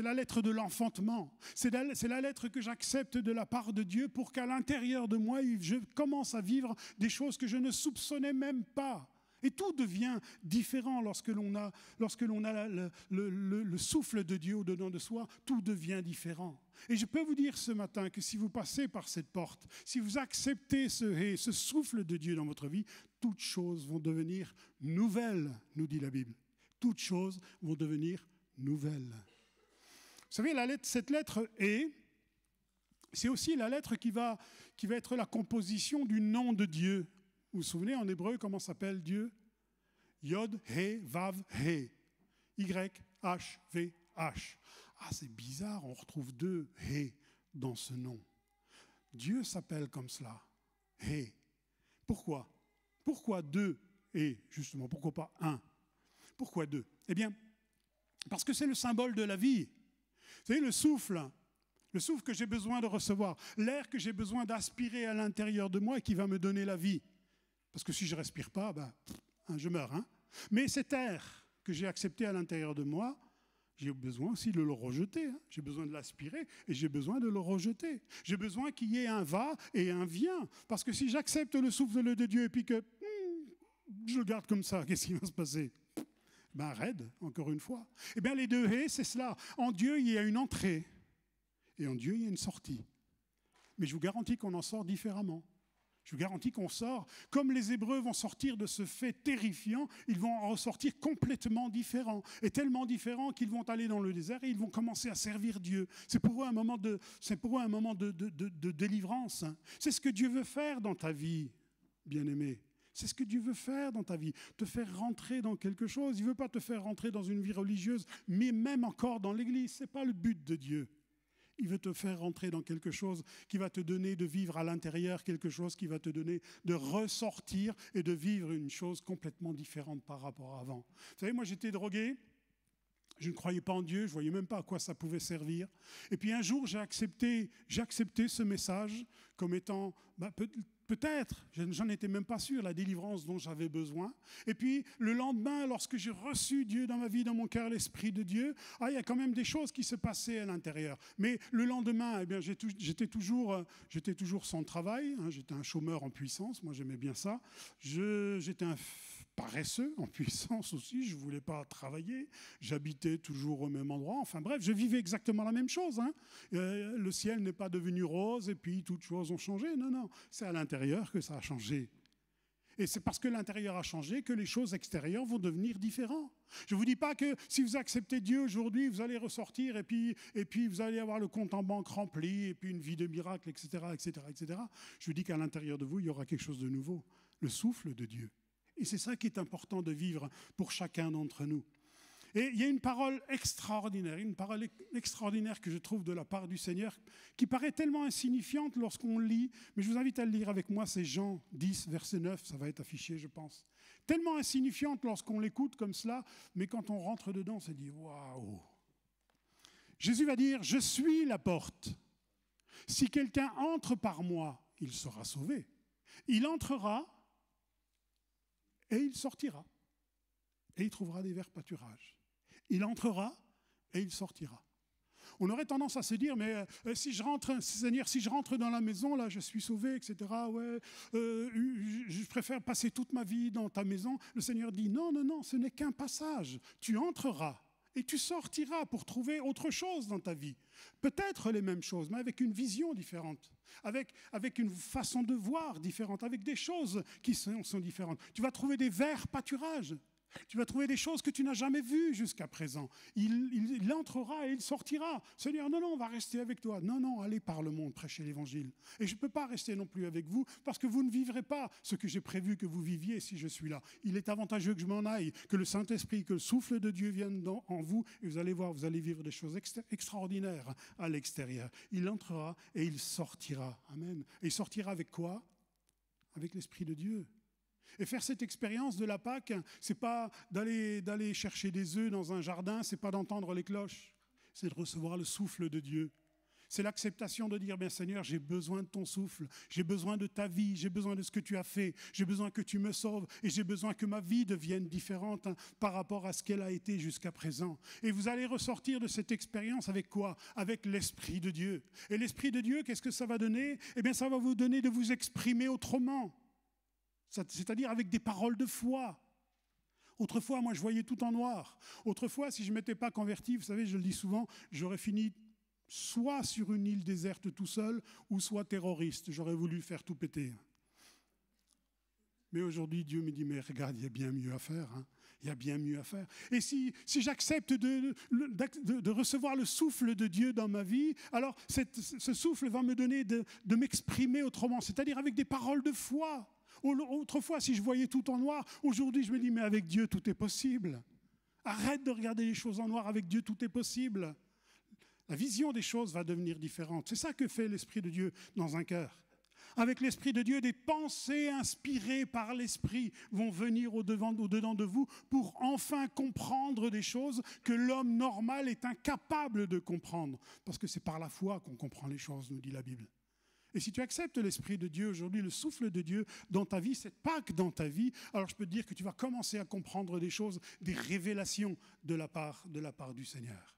la lettre de l'enfantement. C'est la lettre que j'accepte de la part de Dieu pour qu'à l'intérieur de moi, je commence à vivre des choses que je ne soupçonnais même pas. Et tout devient différent lorsque l'on a le souffle de Dieu au-dedans de soi, tout devient différent. Et je peux vous dire ce matin que si vous passez par cette porte, si vous acceptez ce souffle de Dieu dans votre vie, toutes choses vont devenir nouvelles, nous dit la Bible. Toutes choses vont devenir nouvelles. Vous savez, cette lettre « et », c'est aussi la lettre qui va être la composition du nom de Dieu. Vous vous souvenez, en hébreu, comment s'appelle Dieu? Yod, He, Vav, He. Y, H, V, H. Ah, c'est bizarre, on retrouve 2 He dans ce nom. Dieu s'appelle comme cela, He. Pourquoi? Pourquoi 2 He, justement? Pourquoi pas 1? Pourquoi 2? Eh bien, parce que c'est le symbole de la vie. Vous savez, le souffle que j'ai besoin de recevoir, l'air que j'ai besoin d'aspirer à l'intérieur de moi et qui va me donner la vie. Parce que si je ne respire pas, je meurs. Hein. Mais cet air que j'ai accepté à l'intérieur de moi, j'ai besoin aussi de le rejeter. Hein. J'ai besoin de l'aspirer et j'ai besoin de le rejeter. J'ai besoin qu'il y ait un va et un vient. Parce que si j'accepte le souffle de Dieu et puis que je le garde comme ça, qu'est-ce qui va se passer? Raide, encore une fois. Eh bien, les 2 haies, c'est cela. En Dieu, il y a une entrée et en Dieu, il y a une sortie. Mais je vous garantis qu'on en sort différemment. Je vous garantis qu'on sort, comme les Hébreux vont sortir de ce fait terrifiant, ils vont en ressortir complètement différents. Et tellement différents qu'ils vont aller dans le désert et ils vont commencer à servir Dieu. C'est pour eux un moment de délivrance. C'est ce que Dieu veut faire dans ta vie, bien-aimé. C'est ce que Dieu veut faire dans ta vie, te faire rentrer dans quelque chose. Il ne veut pas te faire rentrer dans une vie religieuse, mais même encore dans l'Église. Ce n'est pas le but de Dieu. Il veut te faire rentrer dans quelque chose qui va te donner de vivre à l'intérieur, quelque chose qui va te donner de ressortir et de vivre une chose complètement différente par rapport à avant. Vous savez, moi j'étais drogué, je ne croyais pas en Dieu, je ne voyais même pas à quoi ça pouvait servir. Et puis un jour, j'ai accepté ce message comme étant peut-être, j'en étais même pas sûr, la délivrance dont j'avais besoin. Et puis, le lendemain, lorsque j'ai reçu Dieu dans ma vie, dans mon cœur, l'Esprit de Dieu, il y a quand même des choses qui se passaient à l'intérieur. Mais le lendemain, j'étais toujours sans travail, hein, j'étais un chômeur en puissance, moi j'aimais bien ça. J'étais un paresseux en puissance aussi, je ne voulais pas travailler, j'habitais toujours au même endroit, enfin bref, je vivais exactement la même chose. Hein. Le ciel n'est pas devenu rose et puis toutes choses ont changé, non, c'est à l'intérieur que ça a changé. Et c'est parce que l'intérieur a changé que les choses extérieures vont devenir différentes. Je ne vous dis pas que si vous acceptez Dieu aujourd'hui, vous allez ressortir et puis vous allez avoir le compte en banque rempli et puis une vie de miracle, etc., etc., etc. Je vous dis qu'à l'intérieur de vous, il y aura quelque chose de nouveau, le souffle de Dieu. Et c'est ça qui est important de vivre pour chacun d'entre nous. Et il y a une parole extraordinaire que je trouve de la part du Seigneur, qui paraît tellement insignifiante lorsqu'on lit, mais je vous invite à le lire avec moi, c'est Jean 10, verset 9, ça va être affiché, je pense. Tellement insignifiante lorsqu'on l'écoute comme cela, mais quand on rentre dedans, on se dit « Waouh !» Jésus va dire « Je suis la porte. Si quelqu'un entre par moi, il sera sauvé. Il entrera et il sortira. Et il trouvera des verts pâturages. Il entrera et il sortira. » On aurait tendance à se dire, mais si je rentre dans la maison, là, je suis sauvé, etc. Ouais, je préfère passer toute ma vie dans ta maison. Le Seigneur dit, non, non, non, ce n'est qu'un passage. Tu entreras et tu sortiras pour trouver autre chose dans ta vie. Peut-être les mêmes choses, mais avec une vision différente, avec une façon de voir différente, avec des choses qui sont différentes. Tu vas trouver des verts pâturages. Tu vas trouver des choses que tu n'as jamais vues jusqu'à présent. Il entrera et il sortira. Seigneur, non, non, on va rester avec toi. Non, non, allez par le monde, prêcher l'évangile. Et je ne peux pas rester non plus avec vous parce que vous ne vivrez pas ce que j'ai prévu que vous viviez si je suis là. Il est avantageux que je m'en aille, que le Saint-Esprit, que le souffle de Dieu vienne en vous et vous allez voir, vous allez vivre des choses extraordinaires à l'extérieur. Il entrera et il sortira. Amen. Et il sortira avec quoi? Avec l'Esprit de Dieu. Et faire cette expérience de la Pâque, ce n'est pas d'aller chercher des œufs dans un jardin, ce n'est pas d'entendre les cloches, c'est de recevoir le souffle de Dieu. C'est l'acceptation de dire, bien Seigneur, j'ai besoin de ton souffle, j'ai besoin de ta vie, j'ai besoin de ce que tu as fait, j'ai besoin que tu me sauves et j'ai besoin que ma vie devienne différente par rapport à ce qu'elle a été jusqu'à présent. Et vous allez ressortir de cette expérience avec quoi? Avec l'Esprit de Dieu. Et l'Esprit de Dieu, qu'est-ce que ça va donner? Eh bien, ça va vous donner de vous exprimer autrement. C'est-à-dire avec des paroles de foi. Autrefois, moi, je voyais tout en noir. Autrefois, si je ne m'étais pas converti, vous savez, je le dis souvent, j'aurais fini soit sur une île déserte tout seul, ou soit terroriste. J'aurais voulu faire tout péter. Mais aujourd'hui, Dieu me dit, mais regarde, il y a bien mieux à faire. Hein. Il y a bien mieux à faire. Et si j'accepte de recevoir le souffle de Dieu dans ma vie, alors ce souffle va me donner de m'exprimer autrement, c'est-à-dire avec des paroles de foi. Autrefois, si je voyais tout en noir, aujourd'hui, je me dis, mais avec Dieu, tout est possible. Arrête de regarder les choses en noir, avec Dieu, tout est possible. La vision des choses va devenir différente. C'est ça que fait l'Esprit de Dieu dans un cœur. Avec l'Esprit de Dieu, des pensées inspirées par l'Esprit vont venir au-dedans de vous pour enfin comprendre des choses que l'homme normal est incapable de comprendre. Parce que c'est par la foi qu'on comprend les choses, nous dit la Bible. Et si tu acceptes l'Esprit de Dieu aujourd'hui, le souffle de Dieu dans ta vie, cette Pâque dans ta vie, alors je peux te dire que tu vas commencer à comprendre des choses, des révélations de la part du Seigneur.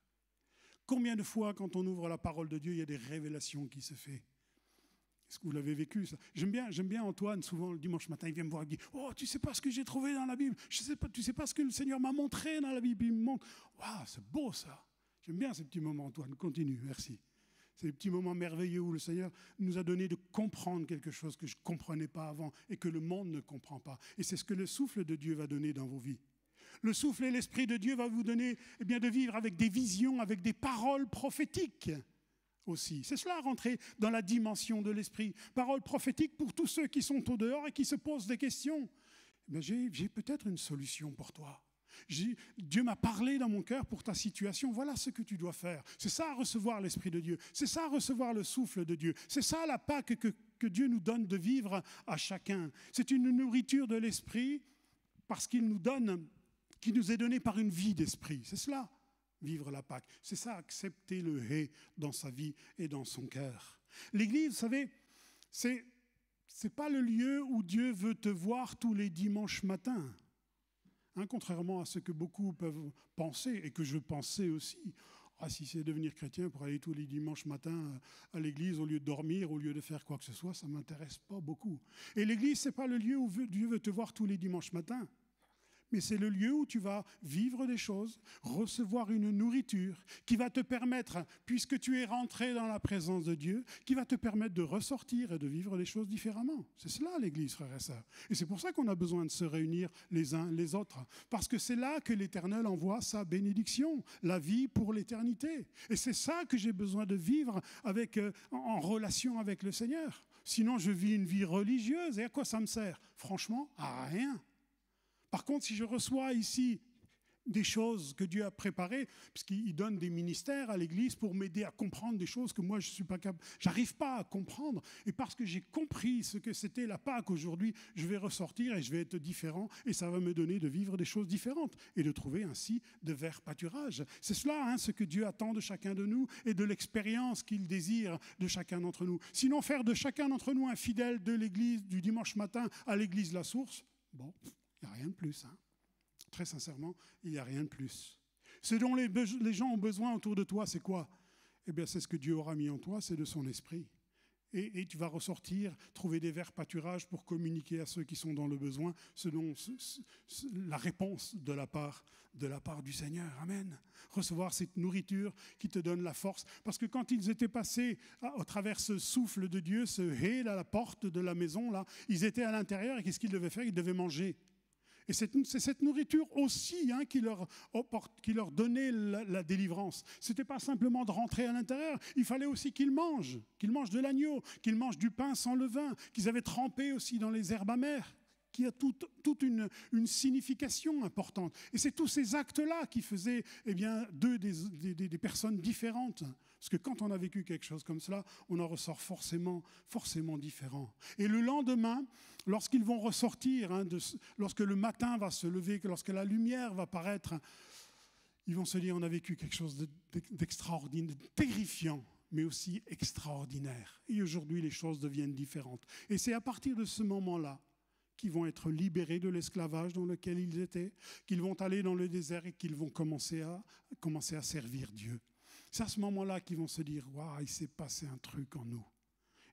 Combien de fois, quand on ouvre la parole de Dieu, il y a des révélations qui se font? Est-ce que vous l'avez vécu, ça? J'aime bien Antoine, souvent le dimanche matin, il vient me voir et me dit « Oh, tu ne sais pas ce que j'ai trouvé dans la Bible, tu ne sais pas ce que le Seigneur m'a montré dans la Bible. » Il me montre. Waouh, c'est beau ça. J'aime bien ces petits moments, Antoine. Continue, merci. C'est des petits moments merveilleux où le Seigneur nous a donné de comprendre quelque chose que je ne comprenais pas avant et que le monde ne comprend pas. Et c'est ce que le souffle de Dieu va donner dans vos vies. Le souffle et l'Esprit de Dieu va vous donner de vivre avec des visions, avec des paroles prophétiques aussi. C'est cela, rentrer dans la dimension de l'Esprit. Paroles prophétiques pour tous ceux qui sont au dehors et qui se posent des questions. J'ai peut-être une solution pour toi. Dieu m'a parlé dans mon cœur pour ta situation, voilà ce que tu dois faire. C'est ça, recevoir l'Esprit de Dieu. C'est ça, recevoir le souffle de Dieu. C'est ça, la Pâque que Dieu nous donne de vivre à chacun. C'est une nourriture de l'Esprit parce qu'il nous donne, qui nous est donnée par une vie d'Esprit. C'est cela, vivre la Pâque. C'est ça, accepter le hé dans sa vie et dans son cœur. L'Église, vous savez, c'est pas le lieu où Dieu veut te voir tous les dimanches matins. Hein, contrairement à ce que beaucoup peuvent penser, et que je pensais aussi. Si c'est devenir chrétien pour aller tous les dimanches matins à l'église au lieu de dormir, au lieu de faire quoi que ce soit, ça ne m'intéresse pas beaucoup. Et l'église, ce n'est pas le lieu où Dieu veut te voir tous les dimanches matins. Mais c'est le lieu où tu vas vivre des choses, recevoir une nourriture qui va te permettre, puisque tu es rentré dans la présence de Dieu, qui va te permettre de ressortir et de vivre les choses différemment. C'est cela l'Église, frères et sœurs. Et c'est pour ça qu'on a besoin de se réunir les uns les autres. Parce que c'est là que l'Éternel envoie sa bénédiction, la vie pour l'éternité. Et c'est ça que j'ai besoin de vivre en relation avec le Seigneur. Sinon, je vis une vie religieuse. Et à quoi ça me sert? Franchement, à rien. Par contre, si je reçois ici des choses que Dieu a préparées, puisqu'il donne des ministères à l'Église pour m'aider à comprendre des choses que moi, je suis pas capable, j'arrive pas à comprendre. Et parce que j'ai compris ce que c'était la Pâque aujourd'hui, je vais ressortir et je vais être différent. Et ça va me donner de vivre des choses différentes et de trouver ainsi de verts pâturages. C'est cela, ce que Dieu attend de chacun de nous et de l'expérience qu'il désire de chacun d'entre nous. Sinon, faire de chacun d'entre nous un fidèle de l'Église du dimanche matin à l'Église La Source, bon... Il n'y a rien de plus. Très sincèrement, il n'y a rien de plus. Ce dont les gens ont besoin autour de toi, c'est quoi? Eh bien, c'est ce que Dieu aura mis en toi, c'est de son esprit. Et tu vas ressortir, trouver des verts pâturages pour communiquer à ceux qui sont dans le besoin, selon la réponse de la part du Seigneur. Amen. Recevoir cette nourriture qui te donne la force. Parce que quand ils étaient passés au travers ce souffle de Dieu, ce hé à la porte de la maison, là, ils étaient à l'intérieur et qu'est-ce qu'ils devaient faire? Ils devaient manger. Et c'est cette nourriture aussi qui leur donnait la délivrance. Ce n'était pas simplement de rentrer à l'intérieur, il fallait aussi qu'ils mangent de l'agneau, qu'ils mangent du pain sans levain, qu'ils avaient trempé aussi dans les herbes amères, qui a toute une signification importante. Et c'est tous ces actes-là qui faisaient d'eux des personnes différentes. Parce que quand on a vécu quelque chose comme cela, on en ressort forcément différent. Et le lendemain, lorsqu'ils vont ressortir, lorsque le matin va se lever, lorsque la lumière va paraître, ils vont se dire, on a vécu quelque chose d'extraordinaire, de terrifiant, mais aussi extraordinaire. Et aujourd'hui, les choses deviennent différentes. Et c'est à partir de ce moment-là qu'ils vont être libérés de l'esclavage dans lequel ils étaient, qu'ils vont aller dans le désert et qu'ils vont commencer à servir Dieu. C'est à ce moment-là qu'ils vont se dire « Waouh, il s'est passé un truc en nous ».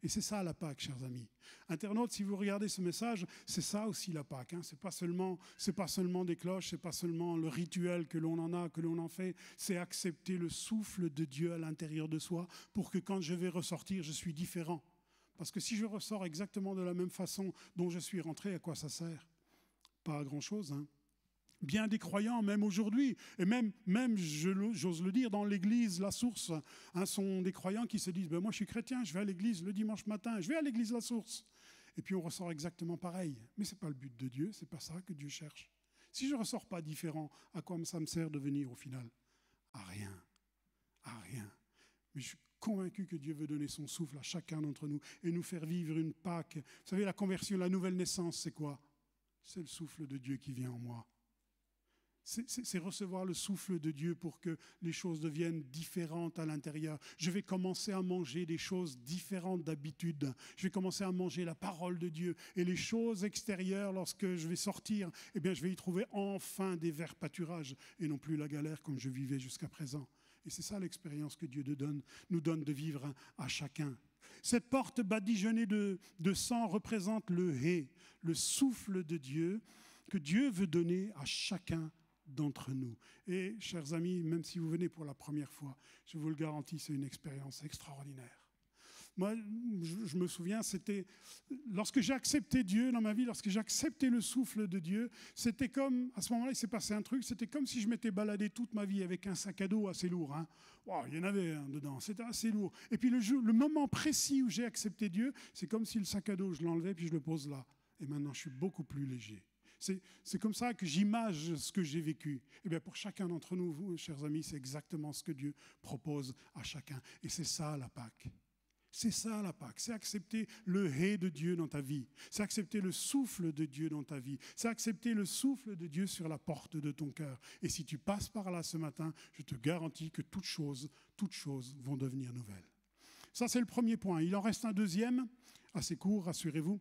Et c'est ça la Pâque, chers amis. Internautes, si vous regardez ce message, c'est ça aussi la Pâque. Ce n'est pas seulement des cloches, ce n'est pas seulement le rituel que l'on en fait, c'est accepter le souffle de Dieu à l'intérieur de soi pour que quand je vais ressortir, je suis différent. Parce que si je ressors exactement de la même façon dont je suis rentré, à quoi ça sert? Pas à grand-chose. Bien des croyants, même aujourd'hui, et même j'ose le dire, dans l'église La Source, sont des croyants qui se disent moi je suis chrétien, je vais à l'église le dimanche matin, je vais à l'église La Source. Et puis on ressort exactement pareil. Mais ce n'est pas le but de Dieu, ce n'est pas ça que Dieu cherche. Si je ne ressors pas différent, à quoi ça me sert de venir au final? À rien. À rien. Mais je suis convaincu que Dieu veut donner son souffle à chacun d'entre nous et nous faire vivre une Pâque. Vous savez, la conversion, la nouvelle naissance, c'est quoi? C'est le souffle de Dieu qui vient en moi. C'est recevoir le souffle de Dieu pour que les choses deviennent différentes à l'intérieur. Je vais commencer à manger des choses différentes d'habitude. Je vais commencer à manger la parole de Dieu. Et les choses extérieures, lorsque je vais sortir, je vais y trouver enfin des verts pâturages et non plus la galère comme je vivais jusqu'à présent. Et c'est ça l'expérience que Dieu nous donne de vivre à chacun. Cette porte badigeonnée de sang représente le hé, le souffle de Dieu que Dieu veut donner à chacun d'entre nous. Et, chers amis, même si vous venez pour la première fois, je vous le garantis, c'est une expérience extraordinaire. Moi, je me souviens, c'était lorsque j'ai accepté Dieu dans ma vie, lorsque j'ai accepté le souffle de Dieu, c'était comme, à ce moment-là, il s'est passé un truc, c'était comme si je m'étais baladé toute ma vie avec un sac à dos assez lourd. Wow, il y en avait un dedans, c'était assez lourd. Et puis le moment précis où j'ai accepté Dieu, c'est comme si le sac à dos, je l'enlevais puis je le pose là. Et maintenant, je suis beaucoup plus léger. C'est comme ça que j'image ce que j'ai vécu. Et bien pour chacun d'entre nous, vous, chers amis, c'est exactement ce que Dieu propose à chacun. Et c'est ça la Pâque. C'est ça la Pâque. C'est accepter le hé de Dieu dans ta vie. C'est accepter le souffle de Dieu dans ta vie. C'est accepter le souffle de Dieu sur la porte de ton cœur. Et si tu passes par là ce matin, je te garantis que toutes choses vont devenir nouvelles. Ça, c'est le premier point. Il en reste un deuxième, assez court, rassurez-vous.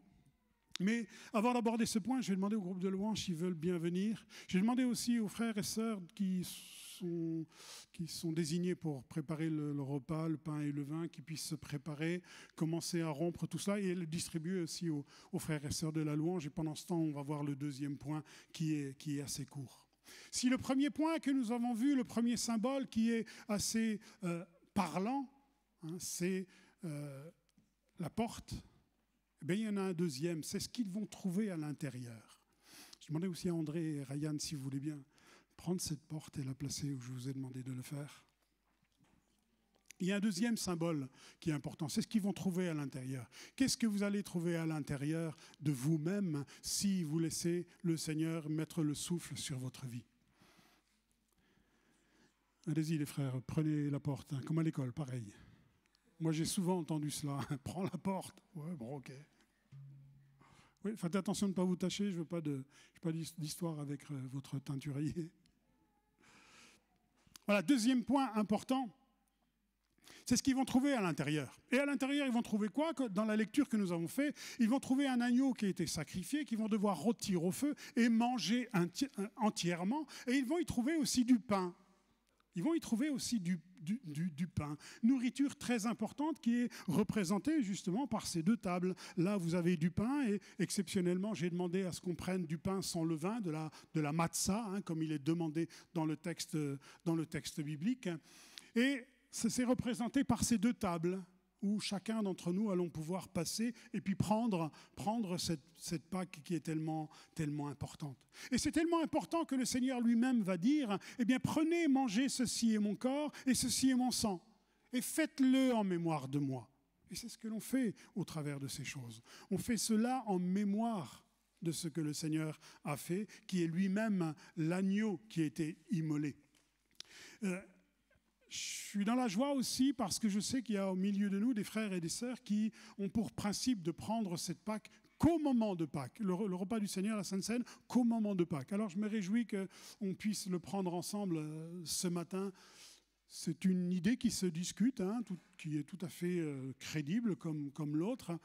Mais avant d'aborder ce point, je vais demander au groupe de louanges s'ils veulent bien venir. Je vais demander aussi aux frères et sœurs qui sont désignés pour préparer le repas, le pain et le vin, qui puissent se préparer, commencer à rompre tout cela et le distribuer aussi aux frères et sœurs de la louange. Et pendant ce temps, on va voir le deuxième point qui est assez court. Si le premier point que nous avons vu, le premier symbole qui est assez parlant, c'est la porte, il y en a un deuxième, c'est ce qu'ils vont trouver à l'intérieur. Je demandais aussi à André et Ryan, si vous voulez bien, prendre cette porte et la placer où je vous ai demandé de le faire. Il y a un deuxième symbole qui est important, c'est ce qu'ils vont trouver à l'intérieur. Qu'est-ce que vous allez trouver à l'intérieur de vous-même si vous laissez le Seigneur mettre le souffle sur votre vie? Allez-y les frères, prenez la porte, comme à l'école, pareil. Moi, j'ai souvent entendu cela. Prends la porte. Ouais, bon, ok. Oui, faites attention de ne pas vous tâcher. Je n'ai pas d'histoire avec votre teinturier. Voilà, deuxième point important, c'est ce qu'ils vont trouver à l'intérieur. Et à l'intérieur, ils vont trouver quoi? Dans la lecture que nous avons faite, ils vont trouver un agneau qui a été sacrifié, qu'ils vont devoir rôtir au feu et manger entièrement. Et ils vont y trouver aussi du pain. Ils vont y trouver aussi du du pain. Nourriture très importante qui est représentée justement par ces deux tables. Là, vous avez du pain et exceptionnellement, j'ai demandé à ce qu'on prenne du pain sans levain, de la matzah, hein, comme il est demandé dans le texte biblique. Et c'est représenté par ces deux tables où chacun d'entre nous allons pouvoir passer et puis prendre cette Pâque qui est tellement, tellement importante. Et c'est tellement important que le Seigneur lui-même va dire, eh bien prenez, mangez, ceci est mon corps et ceci est mon sang. Et faites-le en mémoire de moi. Et c'est ce que l'on fait au travers de ces choses. On fait cela en mémoire de ce que le Seigneur a fait, qui est lui-même l'agneau qui a été immolé. Je suis dans la joie aussi parce que je sais qu'il y a au milieu de nous des frères et des sœurs qui ont pour principe de prendre cette Pâque qu'au moment de Pâques, le repas du Seigneur, la Sainte Seine, qu'au moment de Pâques. Alors je me réjouis qu'on puisse le prendre ensemble ce matin. C'est une idée qui se discute, hein, qui est tout à fait crédible comme l'autre,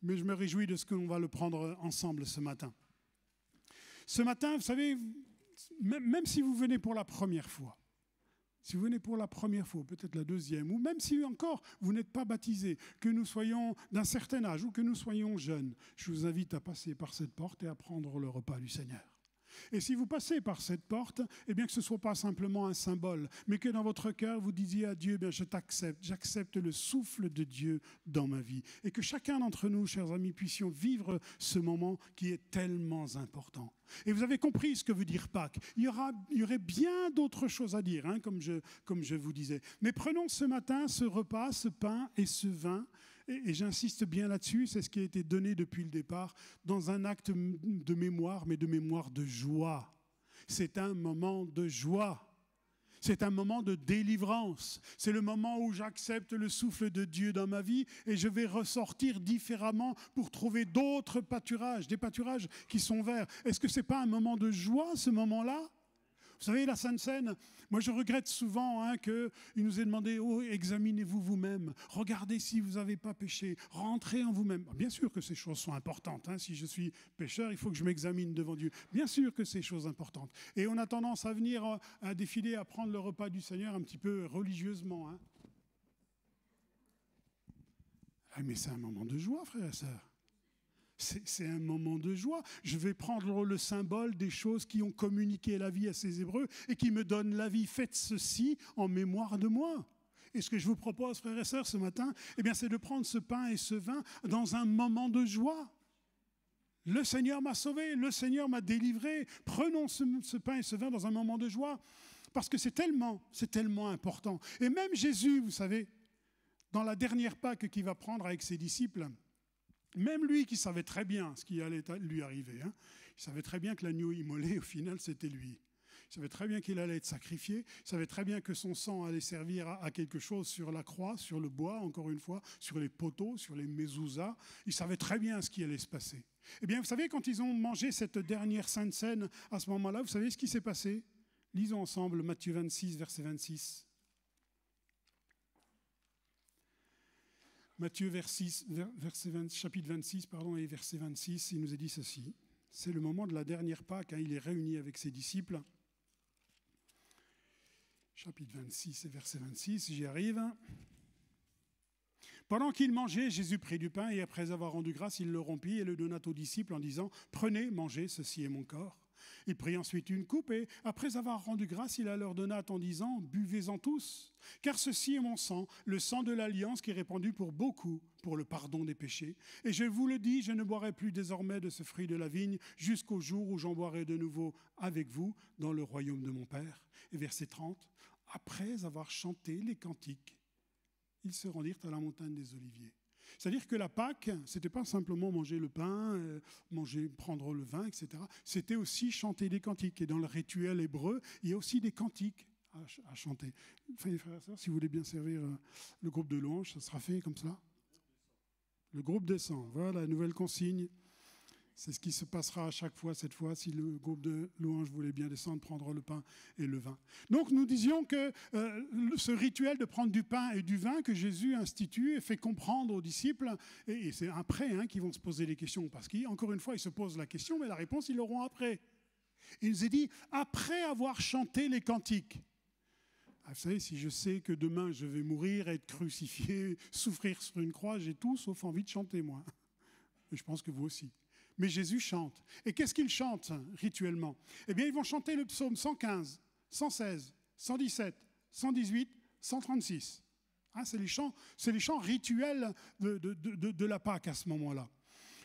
mais je me réjouis de ce qu'on va le prendre ensemble ce matin. Ce matin, vous savez, même si vous venez pour la première fois, si vous venez pour la première fois, peut-être la deuxième, ou même si encore vous n'êtes pas baptisé, que nous soyons d'un certain âge ou que nous soyons jeunes, je vous invite à passer par cette porte et à prendre le repas du Seigneur. Et si vous passez par cette porte, eh bien que ce ne soit pas simplement un symbole, mais que dans votre cœur, vous disiez à Dieu, eh bien, je t'accepte, j'accepte le souffle de Dieu dans ma vie. Et que chacun d'entre nous, chers amis, puissions vivre ce moment qui est tellement important. Et vous avez compris ce que veut dire Pâques. Il y aurait bien d'autres choses à dire, hein, comme je vous disais. Mais prenons ce matin ce repas, ce pain et ce vin, et j'insiste bien là-dessus, c'est ce qui a été donné depuis le départ, dans un acte de mémoire, mais de mémoire de joie. C'est un moment de joie. C'est un moment de délivrance. C'est le moment où j'accepte le souffle de Dieu dans ma vie et je vais ressortir différemment pour trouver d'autres pâturages, des pâturages qui sont verts. Est-ce que ce n'est pas un moment de joie, ce moment-là ? Vous savez, la Sainte Seine, moi je regrette souvent qu'il nous ait demandé « Oh, examinez-vous vous-même, regardez si vous n'avez pas péché, rentrez en vous-même ». Bien sûr que ces choses sont importantes. Hein. Si je suis pécheur, il faut que je m'examine devant Dieu. Bien sûr que c'est choses importantes. Et on a tendance à venir à défiler, à prendre le repas du Seigneur un petit peu religieusement. Hein. Mais c'est un moment de joie, frères et sœurs. C'est un moment de joie. Je vais prendre le symbole des choses qui ont communiqué la vie à ces Hébreux et qui me donnent la vie. Faites ceci en mémoire de moi. Et ce que je vous propose, frères et sœurs, ce matin, eh bien, c'est de prendre ce pain et ce vin dans un moment de joie. Le Seigneur m'a sauvé, le Seigneur m'a délivré. Prenons ce pain et ce vin dans un moment de joie parce que c'est tellement important. Et même Jésus, vous savez, dans la dernière Pâque qu'il va prendre avec ses disciples, même lui qui savait très bien ce qui allait lui arriver, hein, il savait très bien que l'agneau immolé, au final, c'était lui. Il savait très bien qu'il allait être sacrifié, il savait très bien que son sang allait servir à quelque chose sur la croix, sur le bois, encore une fois, sur les poteaux, sur les mezuzahs. Il savait très bien ce qui allait se passer. Eh bien, vous savez, quand ils ont mangé cette dernière Sainte Seine, à ce moment-là, vous savez ce qui s'est passé ? Lisons ensemble Matthieu 26, verset 26. Matthieu chapitre 26 et verset 26, il nous est dit ceci. C'est le moment de la dernière Pâque, hein, il est réuni avec ses disciples. Chapitre 26 et verset 26, j'y arrive. Pendant qu'il mangeait, Jésus prit du pain et après avoir rendu grâce, il le rompit et le donna aux disciples en disant « Prenez, mangez, ceci est mon corps ». Il prit ensuite une coupe et, après avoir rendu grâce, il la leur donna en disant « Buvez-en tous, car ceci est mon sang, le sang de l'alliance qui est répandu pour beaucoup, pour le pardon des péchés. Et je vous le dis, je ne boirai plus désormais de ce fruit de la vigne jusqu'au jour où j'en boirai de nouveau avec vous dans le royaume de mon Père. » Et verset 30, « Après avoir chanté les cantiques, ils se rendirent à la montagne des Oliviers. » C'est-à-dire que la Pâque, ce n'était pas simplement manger le pain, prendre le vin, etc. C'était aussi chanter des cantiques. Et dans le rituel hébreu, il y a aussi des cantiques à chanter. Frères et sœurs, si vous voulez bien servir le groupe de louanges, ça sera fait comme ça. Le groupe descend. Voilà la nouvelle consigne. C'est ce qui se passera à chaque fois, cette fois, si le groupe de louanges voulait bien descendre, prendre le pain et le vin. Donc nous disions que ce rituel de prendre du pain et du vin que Jésus institue et fait comprendre aux disciples, et c'est après qu'ils vont se poser des questions, parce qu'encore une fois, ils se posent la question, mais la réponse, ils l'auront après. Il nous est dit, après avoir chanté les cantiques. Vous savez, si je sais que demain je vais mourir, être crucifié, souffrir sur une croix, j'ai tout sauf envie de chanter, moi. Et je pense que vous aussi. Mais Jésus chante. Et qu'est-ce qu'il chante rituellement? Eh bien, ils vont chanter le psaume 115, 116, 117, 118, 136. Hein, c'est les chants rituels de la Pâque à ce moment-là.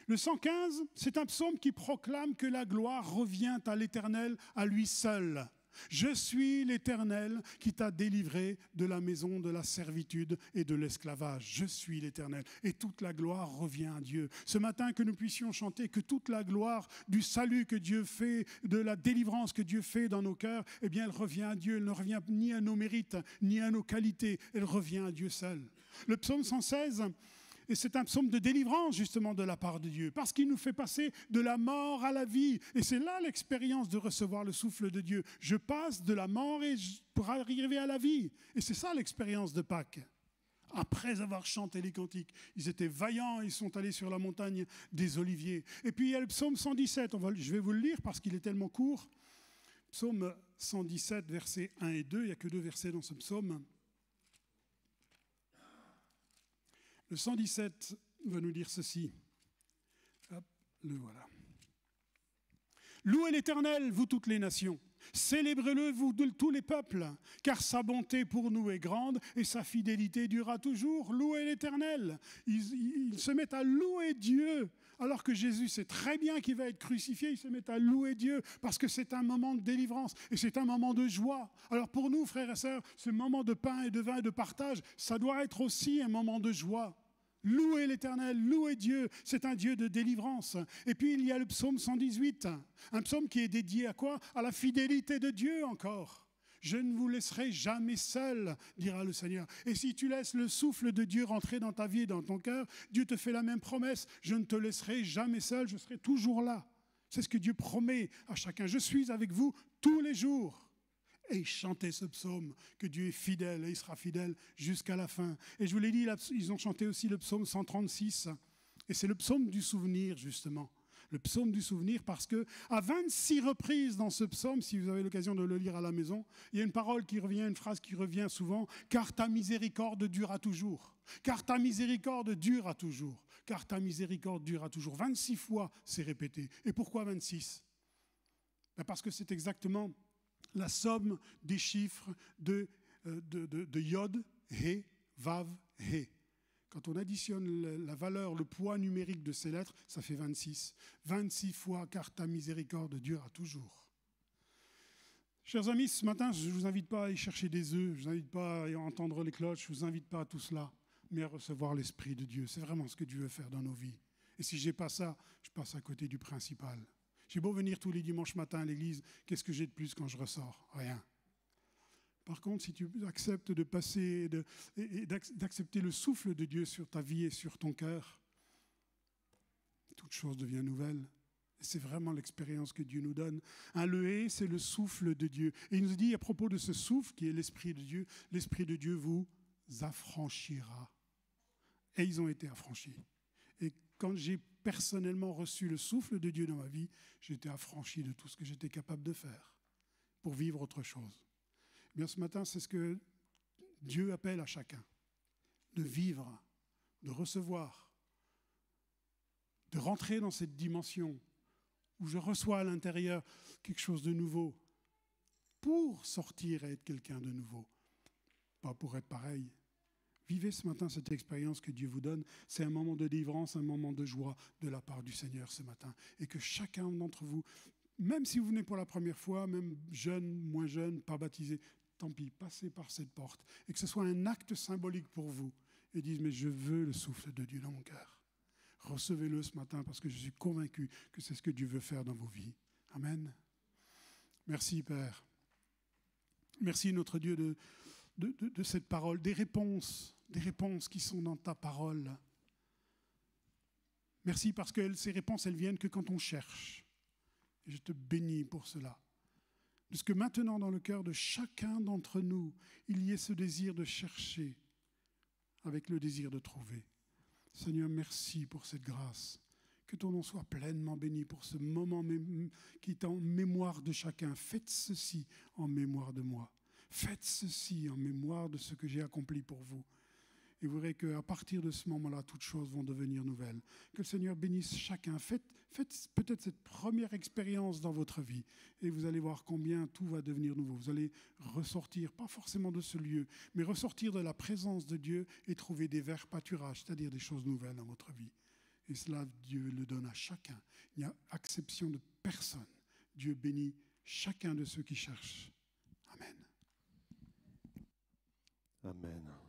Le 115, c'est un psaume qui proclame que la gloire revient à l'Éternel, à lui seul. Je suis l'Éternel qui t'a délivré de la maison de la servitude et de l'esclavage. Je suis l'Éternel. Et toute la gloire revient à Dieu. Ce matin, que nous puissions chanter que toute la gloire du salut que Dieu fait, de la délivrance que Dieu fait dans nos cœurs, eh bien, elle revient à Dieu. Elle ne revient ni à nos mérites, ni à nos qualités. Elle revient à Dieu seul. Le psaume 116... Et c'est un psaume de délivrance, justement, de la part de Dieu, parce qu'il nous fait passer de la mort à la vie. Et c'est là l'expérience de recevoir le souffle de Dieu. Je passe de la mort pour arriver à la vie. Et c'est ça l'expérience de Pâques. Après avoir chanté les cantiques, ils étaient vaillants, ils sont allés sur la montagne des Oliviers. Et puis il y a le psaume 117, je vais vous le lire parce qu'il est tellement court. Psaume 117, versets 1 et 2, il n'y a que 2 versets dans ce psaume. Le 117 va nous dire ceci. Hop, le voilà. Louez l'Éternel, vous toutes les nations. Célébrez-le, vous tous les peuples, car sa bonté pour nous est grande et sa fidélité durera toujours. Louez l'Éternel. Ils se mettent à louer Dieu, alors que Jésus sait très bien qu'il va être crucifié. Ils se mettent à louer Dieu parce que c'est un moment de délivrance et c'est un moment de joie. Alors pour nous, frères et sœurs, ce moment de pain et de vin et de partage, ça doit être aussi un moment de joie. Louez l'Éternel, louez Dieu, c'est un Dieu de délivrance. Et puis il y a le psaume 118, un psaume qui est dédié à quoi? À la fidélité de Dieu encore. Je ne vous laisserai jamais seul, dira le Seigneur. Et si tu laisses le souffle de Dieu rentrer dans ta vie et dans ton cœur, Dieu te fait la même promesse. Je ne te laisserai jamais seul, je serai toujours là. C'est ce que Dieu promet à chacun. Je suis avec vous tous les jours. Et chantez ce psaume, que Dieu est fidèle et il sera fidèle jusqu'à la fin. Et je vous l'ai dit, ils ont chanté aussi le psaume 136. Et c'est le psaume du souvenir, justement. Le psaume du souvenir, parce que à 26 reprises dans ce psaume, si vous avez l'occasion de le lire à la maison, il y a une parole qui revient, une phrase qui revient souvent, « Car ta miséricorde durera toujours. Car ta miséricorde durera toujours. Car ta miséricorde durera toujours. » 26 fois, c'est répété. Et pourquoi 26 ? Parce que c'est exactement la somme des chiffres de Yod, He, Vav, He. Quand on additionne la valeur, le poids numérique de ces lettres, ça fait 26. 26 fois, car ta miséricorde durera toujours. Chers amis, ce matin, je ne vous invite pas à y chercher des œufs, je ne vous invite pas à entendre les cloches, je ne vous invite pas à tout cela, mais à recevoir l'Esprit de Dieu. C'est vraiment ce que Dieu veut faire dans nos vies. Et si je n'ai pas ça, je passe à côté du principal. J'ai beau venir tous les dimanches matins à l'église, qu'est-ce que j'ai de plus quand je ressors? Rien. Par contre, si tu acceptes de passer et d'accepter le souffle de Dieu sur ta vie et sur ton cœur, toute chose devient nouvelle. Et c'est vraiment l'expérience que Dieu nous donne. Le Hé, c'est le souffle de Dieu. Et il nous dit à propos de ce souffle qui est l'Esprit de Dieu vous affranchira. Et ils ont été affranchis. Et quand j'ai personnellement reçu le souffle de Dieu dans ma vie, j'étais affranchi de tout ce que j'étais capable de faire pour vivre autre chose. Eh bien, ce matin, c'est ce que Dieu appelle à chacun, de vivre, de recevoir, de rentrer dans cette dimension où je reçois à l'intérieur quelque chose de nouveau pour sortir et être quelqu'un de nouveau, pas pour être pareil. Vivez ce matin cette expérience que Dieu vous donne. C'est un moment de délivrance, un moment de joie de la part du Seigneur ce matin. Et que chacun d'entre vous, même si vous venez pour la première fois, même jeune, moins jeune, pas baptisé, tant pis, passez par cette porte. Et que ce soit un acte symbolique pour vous. Et dites, mais je veux le souffle de Dieu dans mon cœur. Recevez-le ce matin parce que je suis convaincu que c'est ce que Dieu veut faire dans vos vies. Amen. Merci Père. Merci notre Dieu de cette parole, des réponses qui sont dans ta parole. Merci parce que ces réponses, elles viennent que quand on cherche. Et je te bénis pour cela. De ce que maintenant, dans le cœur de chacun d'entre nous, il y ait ce désir de chercher avec le désir de trouver. Seigneur, merci pour cette grâce. Que ton nom soit pleinement béni pour ce moment qui est en mémoire de chacun. Faites ceci en mémoire de moi. Faites ceci en mémoire de ce que j'ai accompli pour vous. Et vous verrez qu'à partir de ce moment-là, toutes choses vont devenir nouvelles. Que le Seigneur bénisse chacun. Faites peut-être cette première expérience dans votre vie et vous allez voir combien tout va devenir nouveau. Vous allez ressortir, pas forcément de ce lieu, mais ressortir de la présence de Dieu et trouver des verts pâturages, c'est-à-dire des choses nouvelles dans votre vie. Et cela, Dieu le donne à chacun. Il n'y a exception de personne. Dieu bénit chacun de ceux qui cherchent. Amen. Amen.